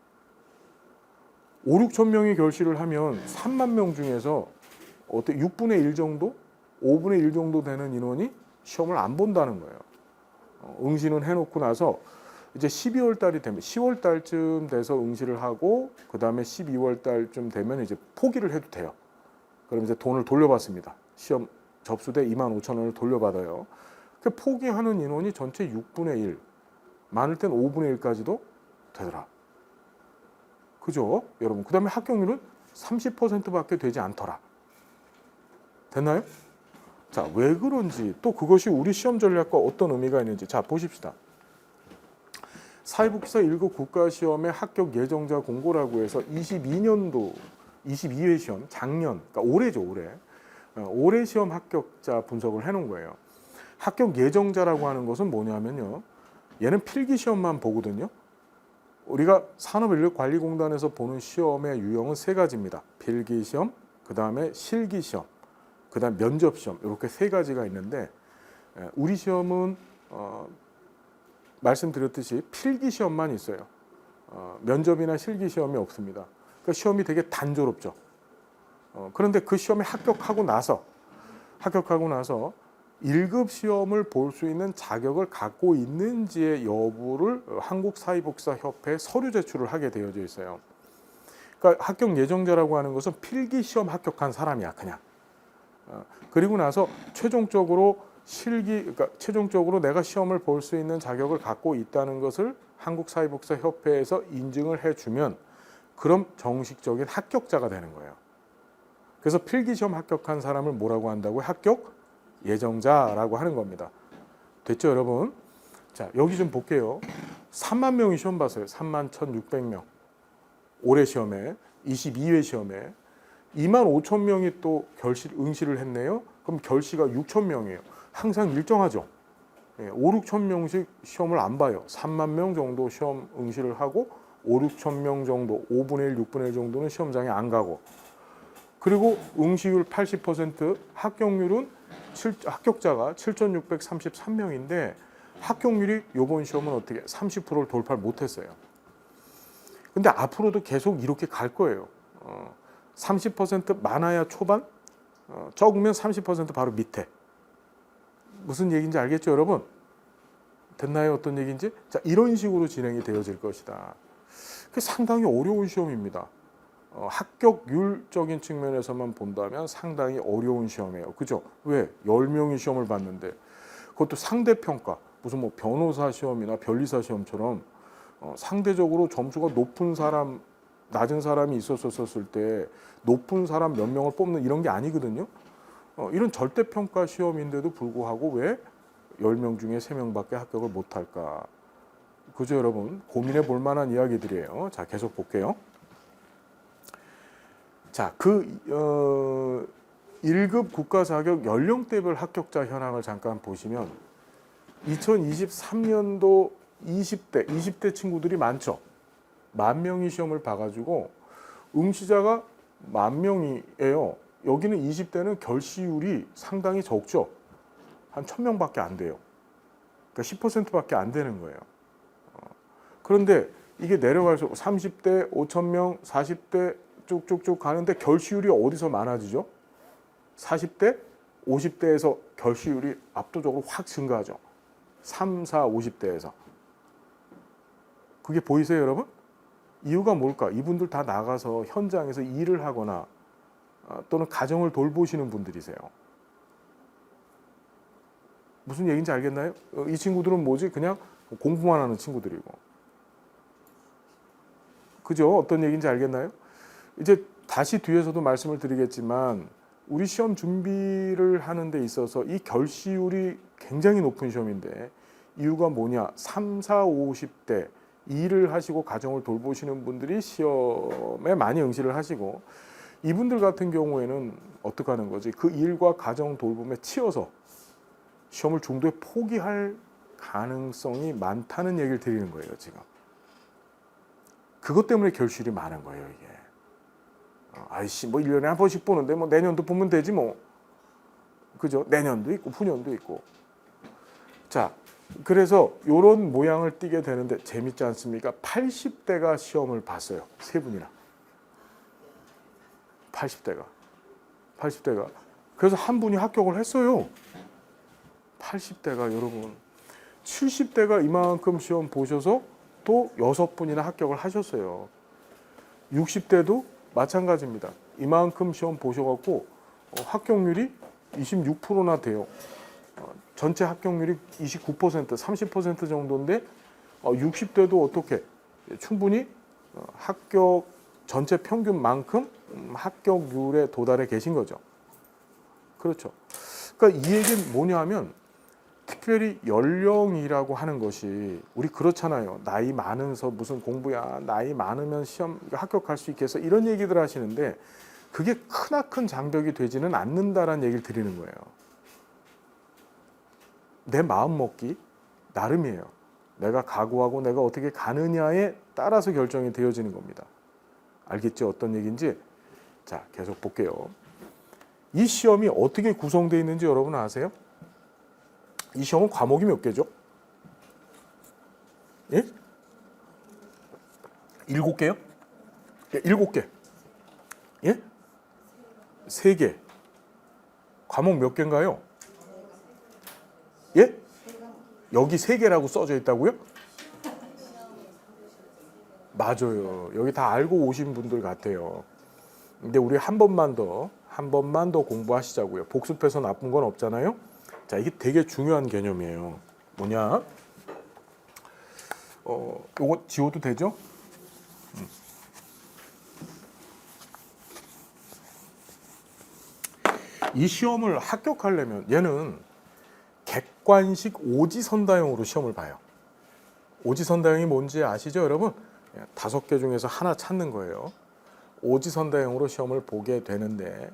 5, 6천 명이 결실을 하면 3만 명 중에서 6분의 1 정도? 5분의 1 정도 되는 인원이 시험을 안 본다는 거예요. 응시는 해놓고 나서 이제 12월 달이 되면 10월 달쯤 돼서 응시를 하고 그 다음에 12월 달쯤 되면 이제 포기를 해도 돼요. 그럼 이제 돈을 돌려받습니다. 시험 접수대 25,000원을 돌려받아요. 그 포기하는 인원이 전체 6분의 1, 많을 땐 5분의 1까지도 되더라. 그죠? 여러분. 그 다음에 합격률은 30%밖에 되지 않더라. 됐나요? 자, 왜 그런지 또 그것이 우리 시험 전략과 어떤 의미가 있는지 자, 보십시다. 사회복지사 1급 국가시험의 합격 예정자 공고라고 해서 22년도 22회 시험, 작년, 그러니까 올해죠, 올해. 올해 시험 합격자 분석을 해놓은 거예요. 합격 예정자라고 하는 것은 뭐냐면요. 얘는 필기 시험만 보거든요. 우리가 산업인력관리공단에서 보는 시험의 유형은 세 가지입니다. 필기 시험, 그 다음에 실기 시험, 그 다음 면접 시험, 이렇게 세 가지가 있는데 우리 시험은 말씀드렸듯이 필기 시험만 있어요. 면접이나 실기 시험이 없습니다. 그러니까 시험이 되게 단조롭죠. 그런데 그 시험에 합격하고 나서 1급 시험을 볼 수 있는 자격을 갖고 있는지의 여부를 한국사회복지사협회에 서류 제출을 하게 되어져 있어요. 그러니까 합격 예정자라고 하는 것은 필기 시험 합격한 사람이야, 그냥. 그리고 나서 최종적으로 그러니까 최종적으로 내가 시험을 볼 수 있는 자격을 갖고 있다는 것을 한국사회복지사협회에서 인증을 해주면 그럼 정식적인 합격자가 되는 거예요. 그래서 필기 시험 합격한 사람을 뭐라고 한다고요? 합격 예정자라고 하는 겁니다. 됐죠, 여러분? 자, 여기 좀 볼게요. 3만 명이 시험 봤어요. 3만 1,600명. 올해 시험에, 22회 시험에 2만 5천 명이 또 응시를 했네요. 그럼 결시가 6천 명이에요. 항상 일정하죠. 5, 6천 명씩 시험을 안 봐요. 3만 명 정도 시험 응시를 하고 5, 6천 명 정도, 5분의 1, 6분의 1 정도는 시험장에 안 가고, 그리고 응시율 80%, 합격자가 7,633명인데 합격률이 이번 시험은 어떻게 30%를 돌파를 못했어요. 근데 앞으로도 계속 이렇게 갈 거예요. 30% 많아야 초반, 적으면 30% 바로 밑에. 무슨 얘기인지 알겠죠, 여러분? 됐나요? 어떤 얘기인지? 자, 이런 식으로 진행이 되어질 것이다. 그게 상당히 어려운 시험입니다. 합격률적인 측면에서만 본다면 상당히 어려운 시험이에요. 그죠? 왜? 10명이 시험을 봤는데 그것도 상대평가, 무슨 뭐 변호사 시험이나 변리사 시험처럼 상대적으로 점수가 높은 사람, 낮은 사람이 있었을 때 높은 사람 몇 명을 뽑는 이런 게 아니거든요. 이런 절대평가 시험인데도 불구하고 왜 10명 중에 3명밖에 합격을 못할까? 그죠, 여러분? 고민해 볼 만한 이야기들이에요. 자, 계속 볼게요. 자, 1급 국가자격 연령대별 합격자 현황을 잠깐 보시면 2023년도 20대 친구들이 많죠. 10,000명이 시험을 봐가지고 응시자가 10,000명이에요. 여기는 20대는 결시율이 상당히 적죠. 한 1,000명밖에 안 돼요. 그러니까 10%밖에 안 되는 거예요. 그런데 이게 내려갈수록 30대 5,000명, 40대 쭉쭉쭉 가는데 결시율이 어디서 많아지죠? 40대, 50대에서 결시율이 압도적으로 확 증가하죠. 3, 4, 50대에서. 그게 보이세요, 여러분? 이유가 뭘까? 이분들 다 나가서 현장에서 일을 하거나 또는 가정을 돌보시는 분들이세요. 무슨 얘기인지 알겠나요? 이 친구들은 뭐지? 그냥 공부만 하는 친구들이고. 그죠? 어떤 얘기인지 알겠나요? 이제 다시 뒤에서도 말씀을 드리겠지만 우리 시험 준비를 하는 데 있어서 이 결시율이 굉장히 높은 시험인데 이유가 뭐냐? 3, 4, 50대 일을 하시고 가정을 돌보시는 분들이 시험에 많이 응시를 하시고 이분들 같은 경우에는 어떻게 하는 거지? 그 일과 가정 돌봄에 치여서 시험을 중도에 포기할 가능성이 많다는 얘기를 드리는 거예요, 지금. 그것 때문에 결실이 많은 거예요, 이게. 아이씨, 뭐 1년에 한 번씩 보는데 뭐 내년도 보면 되지 뭐. 그죠? 내년도 있고 후년도 있고. 자, 그래서 이런 모양을 띠게 되는데 재밌지 않습니까? 80대가 시험을 봤어요. 세 분이나. 80대가. 그래서 한 분이 합격을 했어요. 80대가 여러분. 70대가 이만큼 시험 보셔서 또 6분이나 합격을 하셨어요. 60대도 마찬가지입니다. 이만큼 시험 보셔갖고 합격률이 26%나 돼요. 전체 합격률이 29%, 30% 정도인데 60대도 어떻게 충분히 합격 전체 평균만큼 합격률에 도달해 계신 거죠. 그렇죠. 그러니까 이 얘기는 뭐냐 하면 특별히 연령이라고 하는 것이 우리 그렇잖아요. 나이 많으면서 무슨 공부야, 나이 많으면 시험 합격할 수 있겠어, 이런 얘기들 하시는데 그게 크나큰 장벽이 되지는 않는다라는 얘기를 드리는 거예요. 내 마음 먹기 나름이에요. 내가 각오하고 내가 어떻게 가느냐에 따라서 결정이 되어지는 겁니다. 알겠죠? 어떤 얘기인지. 자, 계속 볼게요. 이 시험이 어떻게 구성되어 있는지 여러분 아세요? 이 시험은 과목이 몇 개죠? 예? 7개요? 예, 7개. 예? 3개. 과목 몇 개인가요? 예? 여기 3개라고 써져 있다고요? 맞아요. 여기 다 알고 오신 분들 같아요. 근데 우리 한 번만 더 공부하시자고요. 복습해서 나쁜 건 없잖아요. 자, 이게 되게 중요한 개념이에요. 뭐냐? 요거 지워도 되죠? 이 시험을 합격하려면 얘는 객관식 오지선다형으로 시험을 봐요. 오지선다형이 뭔지 아시죠, 여러분? 5개 중에서 하나 찾는 거예요. 오지선다형으로 시험을 보게 되는데,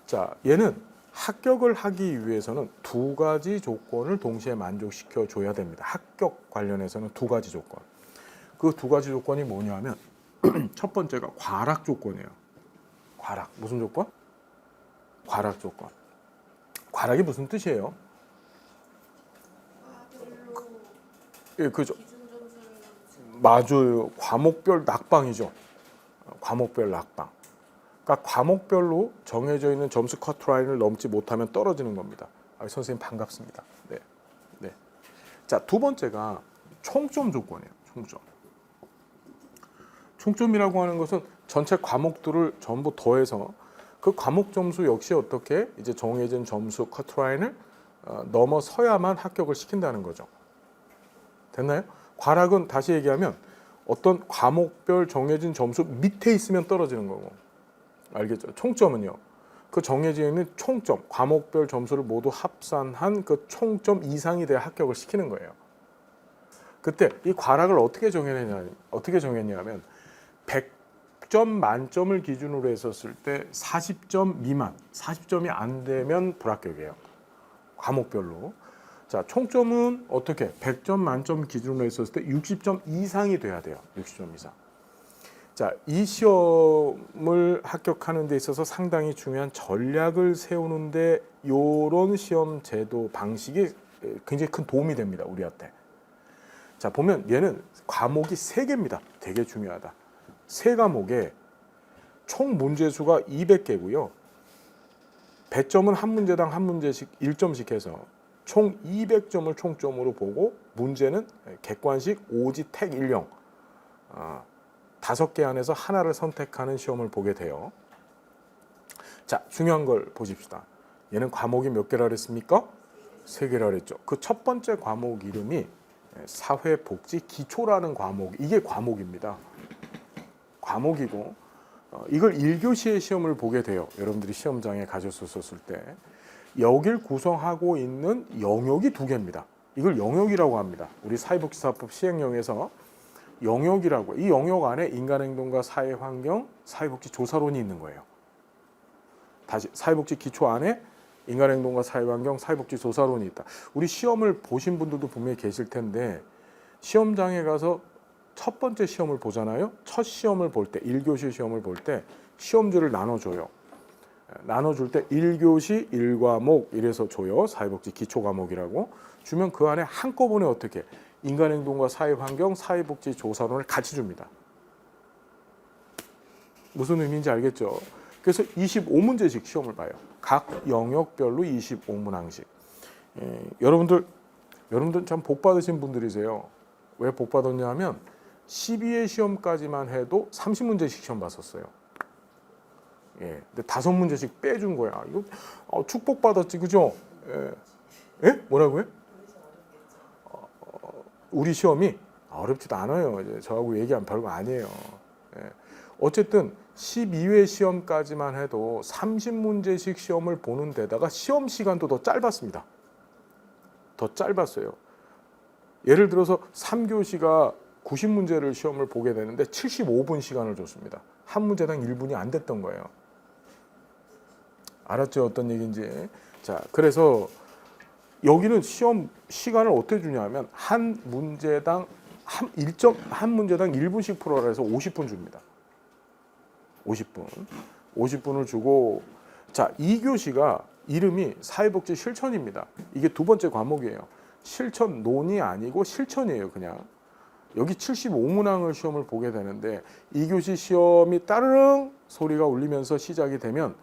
자, 얘는 합격을 하기 위해서는 2가지 조건을 동시에 만족시켜 줘야 됩니다. 합격 관련해서는 2가지 조건. 그 2가지 조건이 뭐냐면 첫 번째가 과락 조건이에요. 과락. 무슨 조건? 과락 조건. 과락이 무슨 뜻이에요? 예, 그죠. 맞아요. 과목별 낙방이죠. 과목별 낙방. 그러니까 과목별로 정해져 있는 점수 커트라인을 넘지 못하면 떨어지는 겁니다. 선생님 반갑습니다. 네, 네. 자, 2번째가 총점 조건이에요. 총점. 총점이라고 하는 것은 전체 과목들을 전부 더해서 그 과목 점수 역시 어떻게 이제 정해진 점수 커트라인을 넘어서야만 합격을 시킨다는 거죠. 됐나요? 과락은 다시 얘기하면 어떤 과목별 정해진 점수 밑에 있으면 떨어지는 거고, 알겠죠? 총점은요, 그 정해져 있는 총점, 과목별 점수를 모두 합산한 그 총점 이상이 돼야 합격을 시키는 거예요. 그때 이 과락을 어떻게 정했냐면 100점 만점을 기준으로 했었을 때 40점 미만, 40점이 안 되면 불합격이에요. 과목별로. 자, 총점은 어떻게? 100점 만점 기준으로 했었을 때 60점 이상이 돼야 돼요. 60점 이상. 자, 이 시험을 합격하는 데 있어서 상당히 중요한 전략을 세우는데 이런 시험 제도 방식이 굉장히 큰 도움이 됩니다. 우리한테. 자, 보면 얘는 과목이 3개입니다. 되게 중요하다. 3과목에 총 문제수가 200개고요. 배점은 한 문제당 한 문제씩 1점씩 해서 총 200점을 총점으로 보고 문제는 객관식 오지 택 1형 5개 안에서 하나를 선택하는 시험을 보게 돼요. 자, 중요한 걸 보십시다. 얘는 과목이 몇 개라 그랬습니까? 3개라 그랬죠. 그 첫 번째 과목 이름이 사회복지 기초라는 과목, 이게 과목입니다. 과목이고 이걸 1교시의 시험을 보게 돼요. 여러분들이 시험장에 가셨었을 때 여길 구성하고 있는 영역이 2개입니다. 이걸 영역이라고 합니다. 우리 사회복지사법 시행령에서 영역이라고, 이 영역 안에 인간행동과 사회환경, 사회복지조사론이 있는 거예요. 다시 사회복지 기초 안에 인간행동과 사회환경, 사회복지조사론이 있다. 우리 시험을 보신 분들도 분명히 계실 텐데 시험장에 가서 첫 번째 시험을 보잖아요. 첫 시험을 볼 때, 1교시 시험을 볼 때 시험지를 나눠줘요. 나눠줄 때 1교시 1과목 이래서 줘요. 사회복지 기초과목이라고. 주면 그 안에 한꺼번에 어떻게 인간행동과 사회환경, 사회복지조사론을 같이 줍니다. 무슨 의미인지 알겠죠? 그래서 25문제씩 시험을 봐요. 각 영역별로 25문항씩. 여러분들 참 복 받으신 분들이세요. 왜 복 받았냐 하면 12회 시험까지만 해도 30문제씩 시험 봤었어요. 예, 근데 5문제씩 빼준 거야. 이거 축복 받았지, 그죠? 예? 뭐라고요? 우리 시험이 어렵지도 않아요. 이제 저하고 얘기하면 별거 아니에요. 예. 어쨌든 12회 시험까지만 해도 30문제씩 시험을 보는 데다가 시험 시간도 더 짧았습니다. 더 짧았어요. 예를 들어서 3교시가 90문제를 시험을 보게 되는데 75분 시간을 줬습니다. 한 문제당 1분이 안 됐던 거예요. 알았죠? 어떤 얘기인지. 자, 그래서 여기는 시험 시간을 어떻게 주냐면 한 문제당 한 1분씩 풀어라 해서 50분 줍니다. 50분을 주고, 자, 2교시가 이름이 사회복지 실천입니다. 이게 두 번째 과목이에요. 실천론이 아니고 실천이에요. 그냥 여기 75문항을 시험을 보게 되는데 2교시 시험이 따르릉 소리가 울리면서 시작이 되면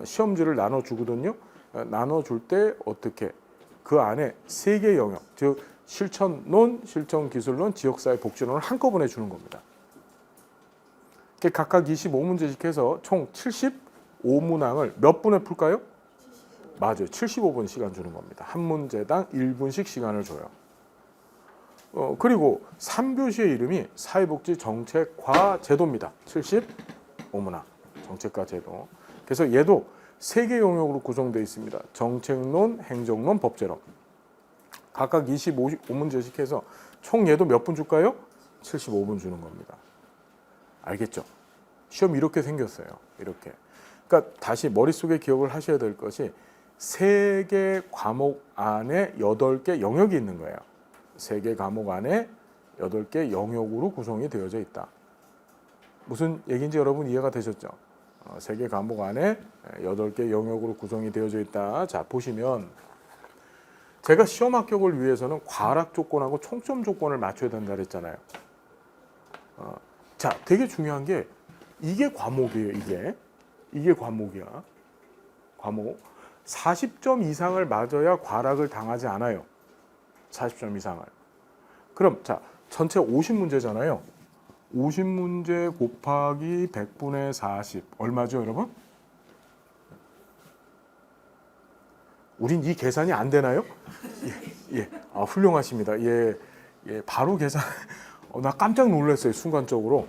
시험지를 나눠주거든요. 나눠줄 때 어떻게 그 안에 3개 영역, 즉 실천론, 실천기술론, 지역사회 복지론을 한꺼번에 주는 겁니다. 각각 25문제씩 해서 총 75문항을 몇 분에 풀까요? 맞아요. 75분 시간 주는 겁니다. 한 문제당 1분씩 시간을 줘요. 그리고 3교시의 이름이 사회복지 정책과 제도입니다. 75문항 정책과 제도. 그래서 얘도 3개 영역으로 구성되어 있습니다. 정책론, 행정론, 법제론. 각각 25문제씩 해서 총 얘도 몇 분 줄까요? 75분 주는 겁니다. 알겠죠? 시험 이렇게 생겼어요. 이렇게. 그러니까 다시 머릿속에 기억을 하셔야 될 것이 3개 과목 안에 8개 영역이 있는 거예요. 3개 과목 안에 8개 영역으로 구성이 되어져 있다. 무슨 얘기인지 여러분 이해가 되셨죠? 3개 과목 안에 8개 영역으로 구성이 되어져 있다. 자, 보시면 제가 시험 합격을 위해서는 과락 조건하고 총점 조건을 맞춰야 된다 그랬잖아요. 자, 되게 중요한 게 이게 과목이에요. 이게 과목이야. 과목. 40점 이상을 맞아야 과락을 당하지 않아요. 40점 이상을. 그럼 자, 전체 50문제잖아요. 50문제 곱하기 100분의 40 얼마죠, 여러분? 우린 이 계산이 안 되나요? 예. 아, 훌륭하십니다. 예. 바로 계산. 나 깜짝 놀랐어요, 순간적으로.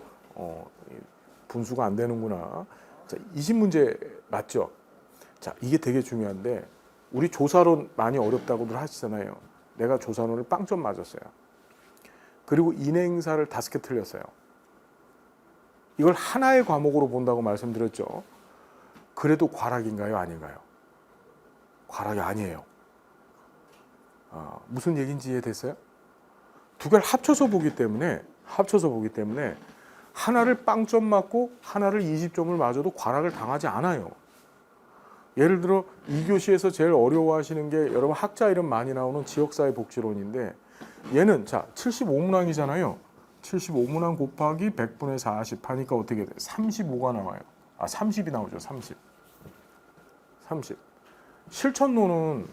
분수가 안 되는구나. 자, 20문제 맞죠? 자, 이게 되게 중요한데 우리 조사론 많이 어렵다고들 하시잖아요. 내가 조사론을 빵점 맞았어요. 그리고 인행사를 5개 틀렸어요. 이걸 하나의 과목으로 본다고 말씀드렸죠. 그래도 과락인가요? 아닌가요? 과락이 아니에요. 무슨 얘기인지 이해됐어요? 두 개를 합쳐서 보기 때문에 하나를 빵점 맞고 하나를 20점을 맞아도 과락을 당하지 않아요. 예를 들어 2교시에서 제일 어려워하시는 게 여러분 학자 이름 많이 나오는 지역사회 복지론인데 얘는 자 75문항이잖아요. 75문항 곱하기 100분의 40 하니까 어떻게 돼? 35가 나와요. 30이 나오죠. 30. 실천론은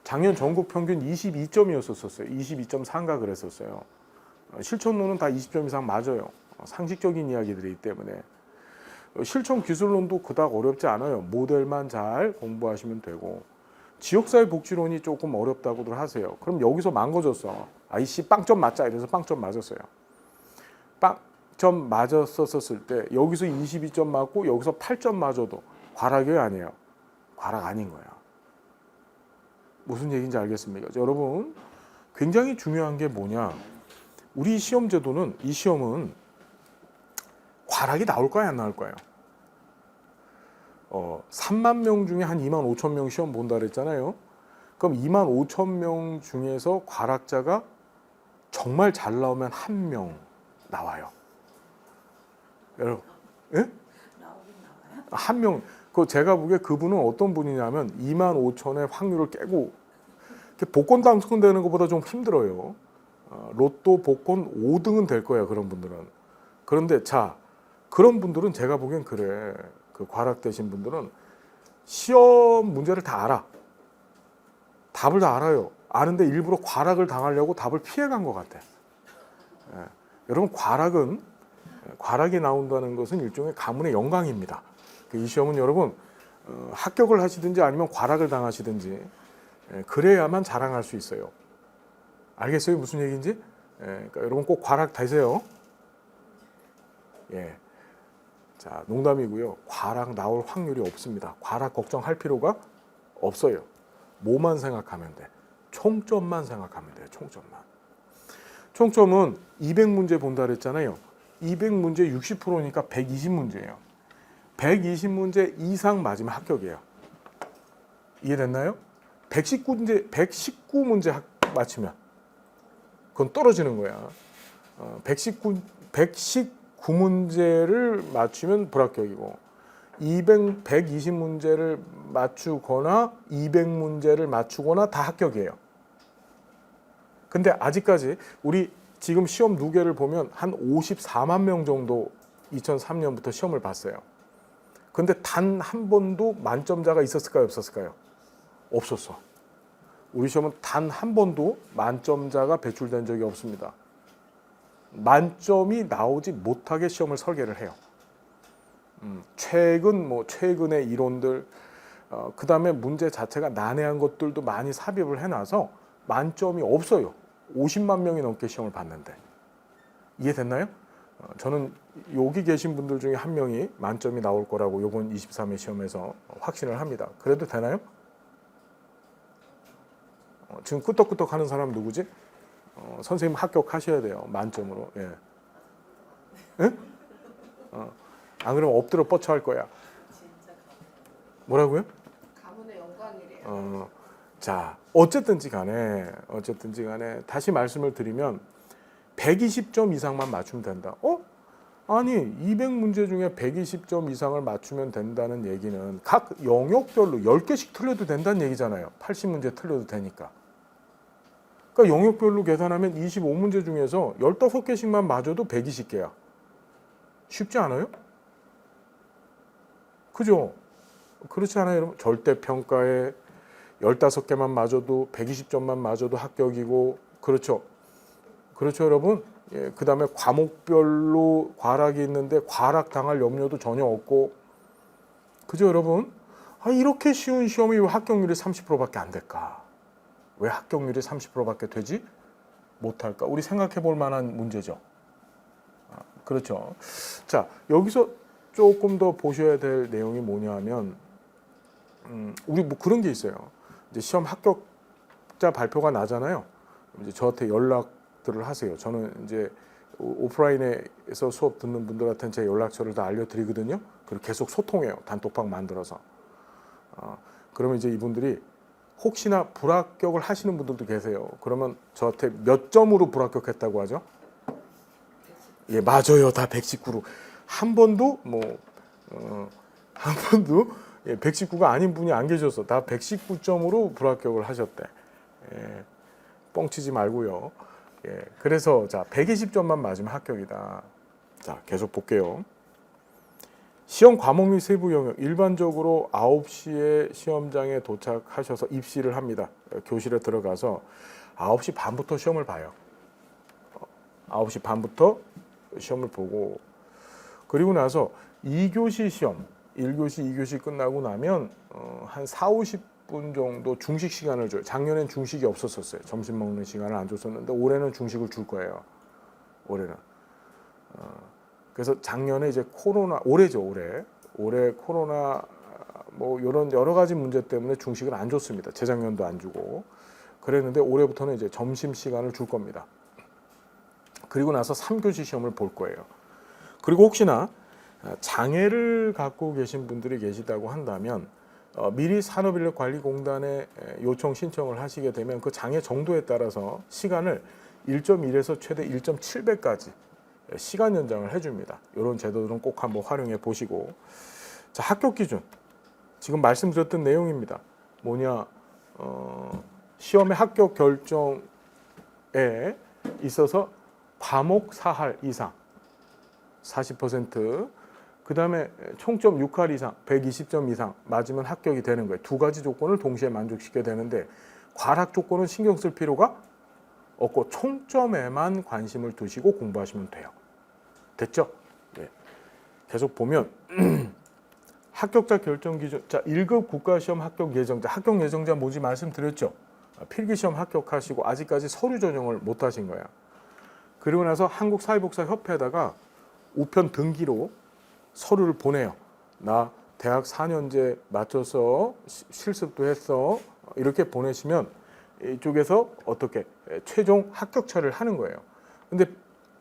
작년 전국 평균 22점이었었어요. 22.3가 그랬었어요. 실천론은 다 20점 이상 맞아요. 상식적인 이야기들이기 때문에. 실천 기술론도 그닥 어렵지 않아요. 모델만 잘 공부하시면 되고. 지역사회 복지론이 조금 어렵다고들 하세요. 그럼 여기서 망가졌어. 아이씨 빵점 맞자 이래서 빵점 맞았어요. 빵점 맞았었을 때 여기서 22점 맞고 여기서 8점 맞아도 과락이 아니에요. 과락 아닌 거야. 무슨 얘기인지 알겠습니까? 여러분 굉장히 중요한 게 뭐냐. 우리 시험 제도는 이 시험은 과락이 나올 거야 안 나올 거예요? 3만 명 중에 한 2만 5천 명 시험 본다 그랬잖아요. 그럼 2만 5천 명 중에서 과락자가 정말 잘 나오면 1명 나와요. 여러분, 예? 나오긴 나와요? 한 명. 그 제가 보기에 그분은 어떤 분이냐면 2만 5천의 확률을 깨고 복권 당첨되는 것보다 좀 힘들어요. 로또 복권 5등은 될 거야 그런 분들은. 그런데 자 그런 분들은 제가 보기엔 그래. 그 과락되신 분들은 시험 문제를 다 알아. 답을 다 알아요. 아는데 일부러 과락을 당하려고 답을 피해간 것 같아. 여러분 과락이 나온다는 것은 일종의 가문의 영광입니다. 이 시험은 여러분 합격을 하시든지 아니면 과락을 당하시든지 그래야만 자랑할 수 있어요. 알겠어요? 무슨 얘기인지? 그러니까 여러분 꼭 과락 되세요. 예. 자, 농담이고요. 과락 나올 확률이 없습니다. 과락 걱정할 필요가 없어요. 뭐만 생각하면 돼. 총점만 생각하면 돼요. 총점만. 총점은 200문제 본다 그랬잖아요. 200문제 60%니까 120문제예요. 120문제 이상 맞으면 합격이에요. 이해됐나요? 119문제 맞추면 그건 떨어지는 거야. 119문제를 맞추면 불합격이고 120문제를 맞추거나 200문제를 맞추거나 다 합격이에요. 근데 아직까지 우리 지금 시험 누계를 보면 한 54만 명 정도 2003년부터 시험을 봤어요. 근데 단 한 번도 만점자가 있었을까요? 없었을까요? 없었어. 우리 시험은 단 한 번도 만점자가 배출된 적이 없습니다. 만점이 나오지 못하게 시험을 설계를 해요. 최근의 이론들, 그 다음에 문제 자체가 난해한 것들도 많이 삽입을 해놔서 만점이 없어요. 50만 명이 넘게 시험을 봤는데. 이해됐나요? 저는 여기 계신 분들 중에 한 명이 만점이 나올 거라고 이번 23회 시험에서 확신을 합니다. 그래도 되나요? 지금 끄떡끄떡 하는 사람 누구지? 선생님 합격하셔야 돼요. 만점으로. 예. 예? 안 그러면 엎드려 뻗쳐 할 거야. 뭐라고요? 가문의 영광이래요. 자, 어쨌든지 간에 다시 말씀을 드리면 120점 이상만 맞추면 된다. 아니 200문제 중에 120점 이상을 맞추면 된다는 얘기는 각 영역별로 10개씩 틀려도 된다는 얘기잖아요. 80문제 틀려도 되니까. 그러니까 영역별로 계산하면 25문제 중에서 15개씩만 맞아도 120개야. 쉽지 않아요? 그죠? 그렇지 않아요, 여러분? 절대평가에 15개만 맞아도 120점만 맞아도 합격이고, 그렇죠? 그렇죠, 여러분? 예, 그 다음에 과목별로 과락이 있는데 과락 당할 염려도 전혀 없고, 그죠, 여러분? 이렇게 쉬운 시험이 왜 합격률이 30%밖에 안 될까? 왜 합격률이 30%밖에 되지 못할까? 우리 생각해 볼 만한 문제죠. 그렇죠. 자, 여기서 조금 더 보셔야 될 내용이 뭐냐면, 우리 뭐 그런 게 있어요. 이제 시험 합격자 발표가 나잖아요. 이제 저한테 연락들을 하세요. 저는 이제 오프라인에서 수업 듣는 분들한테는 제 연락처를 다 알려드리거든요. 그리고 계속 소통해요. 단톡방 만들어서. 그러면 이제 이분들이 혹시나 불합격을 하시는 분들도 계세요. 그러면 저한테 몇 점으로 불합격했다고 하죠? 예, 맞아요. 다 119로. 한 번도 한 번도 119가 아닌 분이 안 계셨어. 다 119점으로 불합격을 하셨대. 예, 뻥치지 말고요. 예, 그래서 자 120점만 맞으면 합격이다. 자, 계속 볼게요. 시험 과목 및 세부 영역 일반적으로 9시에 시험장에 도착하셔서 입시를 합니다. 교실에 들어가서 9시 반부터 시험을 봐요. 9시 반부터 시험을 보고, 그리고 나서 2교시 시험 1교시, 2교시 끝나고 나면 한 4, 50분 정도 중식 시간을 줘요. 작년엔 중식이 없었어요. 점심 먹는 시간을 안 줬었는데 올해는 중식을 줄 거예요. 올해는. 그래서 작년에 이제 올해죠, 올해 코로나 뭐 이런 여러 가지 문제 때문에 중식을 안 줬습니다. 재작년도 안 주고 그랬는데 올해부터는 이제 점심 시간을 줄 겁니다. 그리고 나서 3교시 시험을 볼 거예요. 그리고 혹시나 장애를 갖고 계신 분들이 계시다고 한다면 미리 산업인력관리공단에 요청 신청을 하시게 되면 그 장애 정도에 따라서 시간을 1.1에서 최대 1.7배까지 시간 연장을 해줍니다. 이런 제도들은 꼭 한번 활용해 보시고, 자, 합격 기준 지금 말씀드렸던 내용입니다. 뭐냐, 시험의 합격 결정에 있어서 과목 4할 이상 40%, 그 다음에 총점 6할 이상 120점 이상 맞으면 합격이 되는 거예요. 두 가지 조건을 동시에 만족시켜야 되는데 과락 조건은 신경 쓸 필요가 없고 총점에만 관심을 두시고 공부하시면 돼요. 됐죠? 네. 계속 보면 합격자 결정 기준, 자 1급 국가시험 합격 예정자, 합격 예정자 뭐지 말씀드렸죠? 필기시험 합격하시고 아직까지 서류 전형을 못 하신 거야. 그리고 나서 한국사회복지협회에다가 우편 등기로 서류를 보내요. 나 대학 4년제 맞춰서 실습도 했어. 이렇게 보내시면 이쪽에서 어떻게 최종 합격처리를 하는 거예요. 근데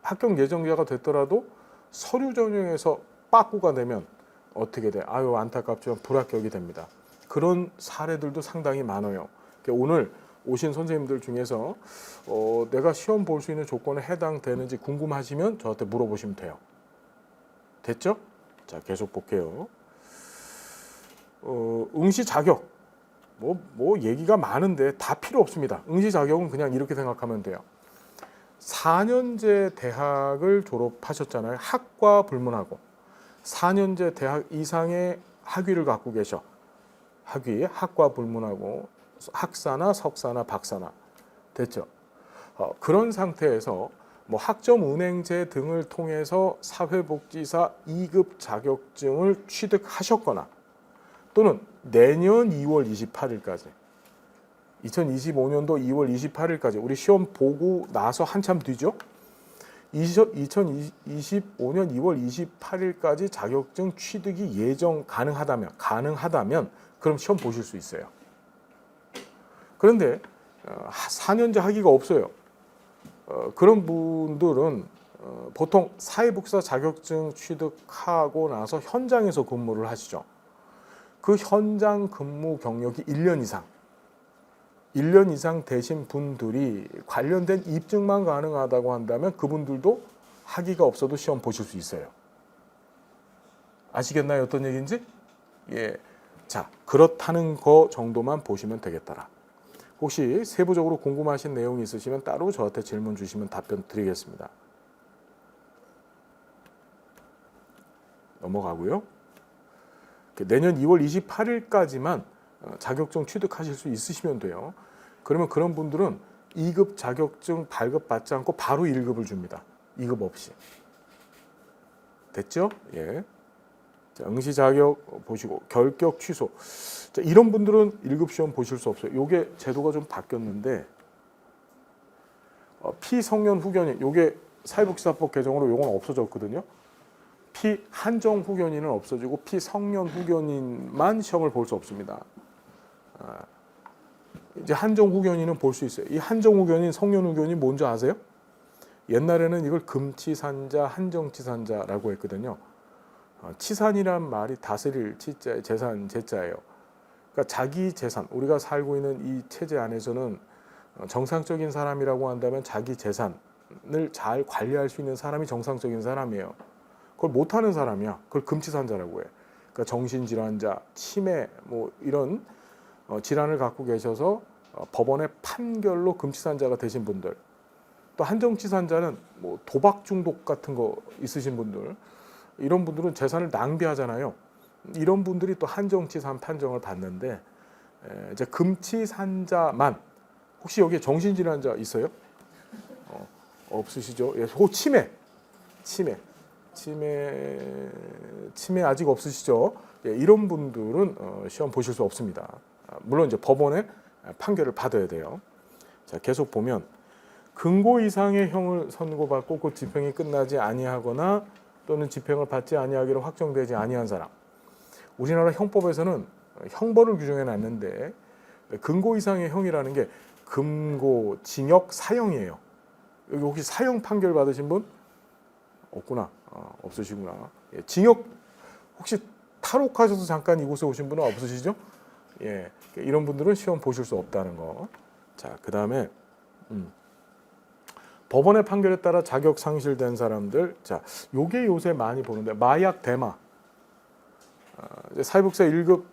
합격 예정자가 됐더라도 서류 전형에서 빠꾸가 되면 어떻게 돼? 아유, 안타깝지만 불합격이 됩니다. 그런 사례들도 상당히 많아요. 그러니까 오늘 오신 선생님들 중에서 내가 시험 볼 수 있는 조건에 해당되는지 궁금하시면 저한테 물어보시면 돼요. 됐죠? 자, 계속 볼게요. 응시 자격. 뭐 얘기가 많은데 다 필요 없습니다. 응시 자격은 그냥 이렇게 생각하면 돼요. 4년제 대학을 졸업하셨잖아요. 학과 불문하고 4년제 대학 이상의 학위를 갖고 계셔. 학위, 학과 불문하고 학사나 석사나 박사나. 됐죠? 그런 상태에서 뭐 학점은행제 등을 통해서 사회복지사 2급 자격증을 취득하셨거나 또는 내년 2월 28일까지 2025년도 2월 28일까지 우리 시험 보고 나서 한참 뒤죠. 2025년 2월 28일까지 자격증 취득이 예정 가능하다면 그럼 시험 보실 수 있어요. 그런데 4년제 학위가 없어요. 그런 분들은 보통 사회복지사 자격증 취득하고 나서 현장에서 근무를 하시죠. 그 현장 근무 경력이 1년 이상 되신 분들이 관련된 입증만 가능하다고 한다면 그분들도 학위가 없어도 시험 보실 수 있어요. 아시겠나요? 어떤 얘기인지? 예. 자, 그렇다는 거 정도만 보시면 되겠더라. 혹시 세부적으로 궁금하신 내용이 있으시면 따로 저한테 질문 주시면 답변 드리겠습니다. 넘어가고요. 내년 2월 28일까지만 자격증 취득하실 수 있으시면 돼요. 그러면 그런 분들은 2급 자격증 발급받지 않고 바로 1급을 줍니다. 2급 없이. 됐죠? 예. 자, 응시 자격 보시고 결격 취소. 자, 이런 분들은 1급 시험 보실 수 없어요. 요게 제도가 좀 바뀌었는데 피성년 후견인 요게 사회복지사법 개정으로 요건 없어졌거든요. 피한정 후견인은 없어지고 피성년 후견인만 시험을 볼 수 없습니다. 이제 한정 후견인은 볼 수 있어요. 이 한정 후견인, 성년 후견인 뭔지 아세요? 옛날에는 이걸 금치산자, 한정치산자라고 했거든요. 치산이란 말이 다스릴 치자에 재산 제자예요. 그러니까 자기 재산, 우리가 살고 있는 이 체제 안에서는 정상적인 사람이라고 한다면 자기 재산을 잘 관리할 수 있는 사람이 정상적인 사람이에요. 그걸 못하는 사람이야. 그걸 금치산자라고 해. 그러니까 정신질환자, 치매 뭐 이런 질환을 갖고 계셔서 법원의 판결로 금치산자가 되신 분들, 또 한정치산자는 뭐 도박 중독 같은 거 있으신 분들, 이런 분들은 재산을 낭비하잖아요. 이런 분들이 또 한정치산 판정을 받는데 이제 금치산자만, 혹시 여기에 정신질환자 있어요? 없으시죠? 예, 치매 아직 없으시죠? 예, 이런 분들은 시험 보실 수 없습니다. 물론 이제 법원의 판결을 받아야 돼요. 자, 계속 보면 금고 이상의 형을 선고받고 그 집행이 끝나지 아니하거나 또는 집행을 받지 아니하기로 확정되지 아니한 사람. 우리나라 형법에서는 형벌을 규정해 놨는데 금고 이상의 형이라는 게 금고, 징역, 사형이에요. 여기 혹시 사형 판결 받으신 분? 없구나. 없으시구나. 예, 징역 혹시 탈옥하셔서 잠깐 이곳에 오신 분은 없으시죠? 예, 이런 분들은 시험 보실 수 없다는 거. 자, 그 다음에 법원의 판결에 따라 자격 상실된 사람들. 자, 요게 요새 많이 보는데 마약 대마. 사회복지사 1급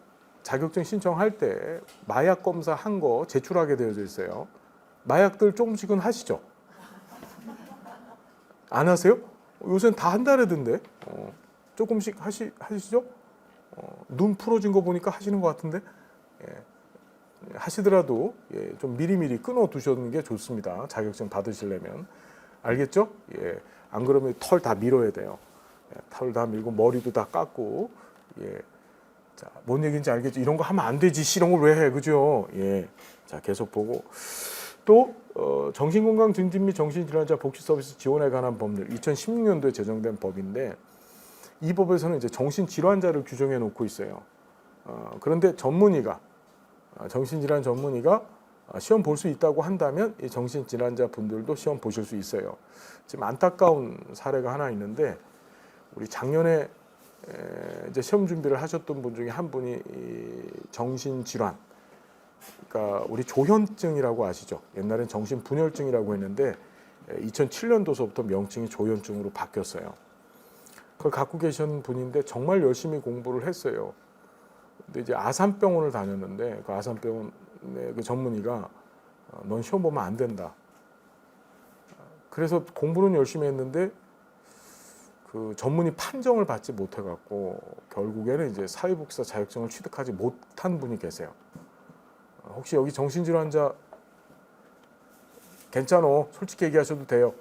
자격증 신청할 때 마약 검사 한 거 제출하게 되어져 있어요. 마약들 조금씩은 하시죠? 안 하세요? 요새는 다 한다래던데. 조금씩 하시죠? 눈 풀어진 거 보니까 하시는 것 같은데. 예. 하시더라도 예, 좀 미리미리 끊어 두시는 게 좋습니다. 자격증 받으시려면. 알겠죠? 예. 안 그러면 털 다 밀어야 돼요. 예, 털 다 밀고 머리도 다 깎고. 예. 자, 뭔 얘기인지 알겠죠? 이런 거 하면 안 되지. 이런 걸 왜 해? 그죠? 예. 자, 계속 보고. 또 정신건강 증진 및 정신질환자 복지 서비스 지원에 관한 법률 2016년도에 제정된 법인데 이 법에서는 이제 정신질환자를 규정해 놓고 있어요. 그런데 전문의가 정신질환 전문의가 시험 볼 수 있다고 한다면 이 정신질환자 분들도 시험 보실 수 있어요. 지금 안타까운 사례가 하나 있는데 우리 작년에 이제 시험 준비를 하셨던 분 중에 한 분이 이 정신질환, 그러니까 우리 조현증이라고 아시죠? 옛날엔 정신분열증이라고 했는데 2007년도서부터 명칭이 조현증으로 바뀌었어요. 그걸 갖고 계신 분인데 정말 열심히 공부를 했어요. 근데 이제 아산병원을 다녔는데 그 아산병원의 그 전문의가 넌 시험 보면 안 된다. 그래서 공부는 열심히 했는데 그 전문의 판정을 받지 못해 갖고 결국에는 이제 사회복지사 자격증을 취득하지 못한 분이 계세요. 혹시 여기 정신질환자 괜찮어, 솔직히 얘기하셔도 돼요.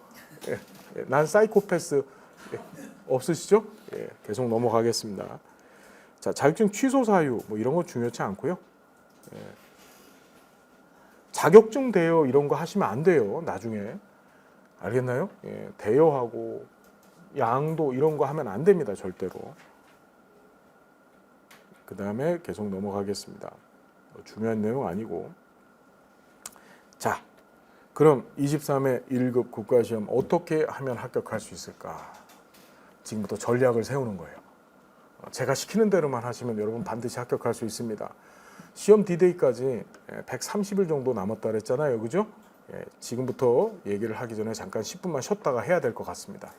예, 예, 난 사이코패스 없으시죠? 예, 계속 넘어가겠습니다. 자, 자격증 취소 사유 뭐 이런 거 중요치 않고요. 예. 자격증 대여 이런 거 하시면 안 돼요. 나중에 알겠나요? 예, 대여하고 양도 이런 거 하면 안 됩니다. 절대로. 그 다음에 계속 넘어가겠습니다. 중요한 내용 아니고. 자, 그럼 23회 1급 국가시험 어떻게 하면 합격할 수 있을까? 지금부터 전략을 세우는 거예요. 제가 시키는 대로만 하시면 여러분 반드시 합격할 수 있습니다. 시험 D-Day까지 130일 정도 남았다 그랬잖아요. 그죠? 지금부터 얘기를 하기 전에 잠깐 10분만 쉬었다가 해야 될 것 같습니다.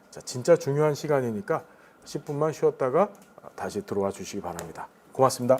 자, 진짜 중요한 시간이니까 10분만 쉬었다가 다시 들어와 주시기 바랍니다. 고맙습니다.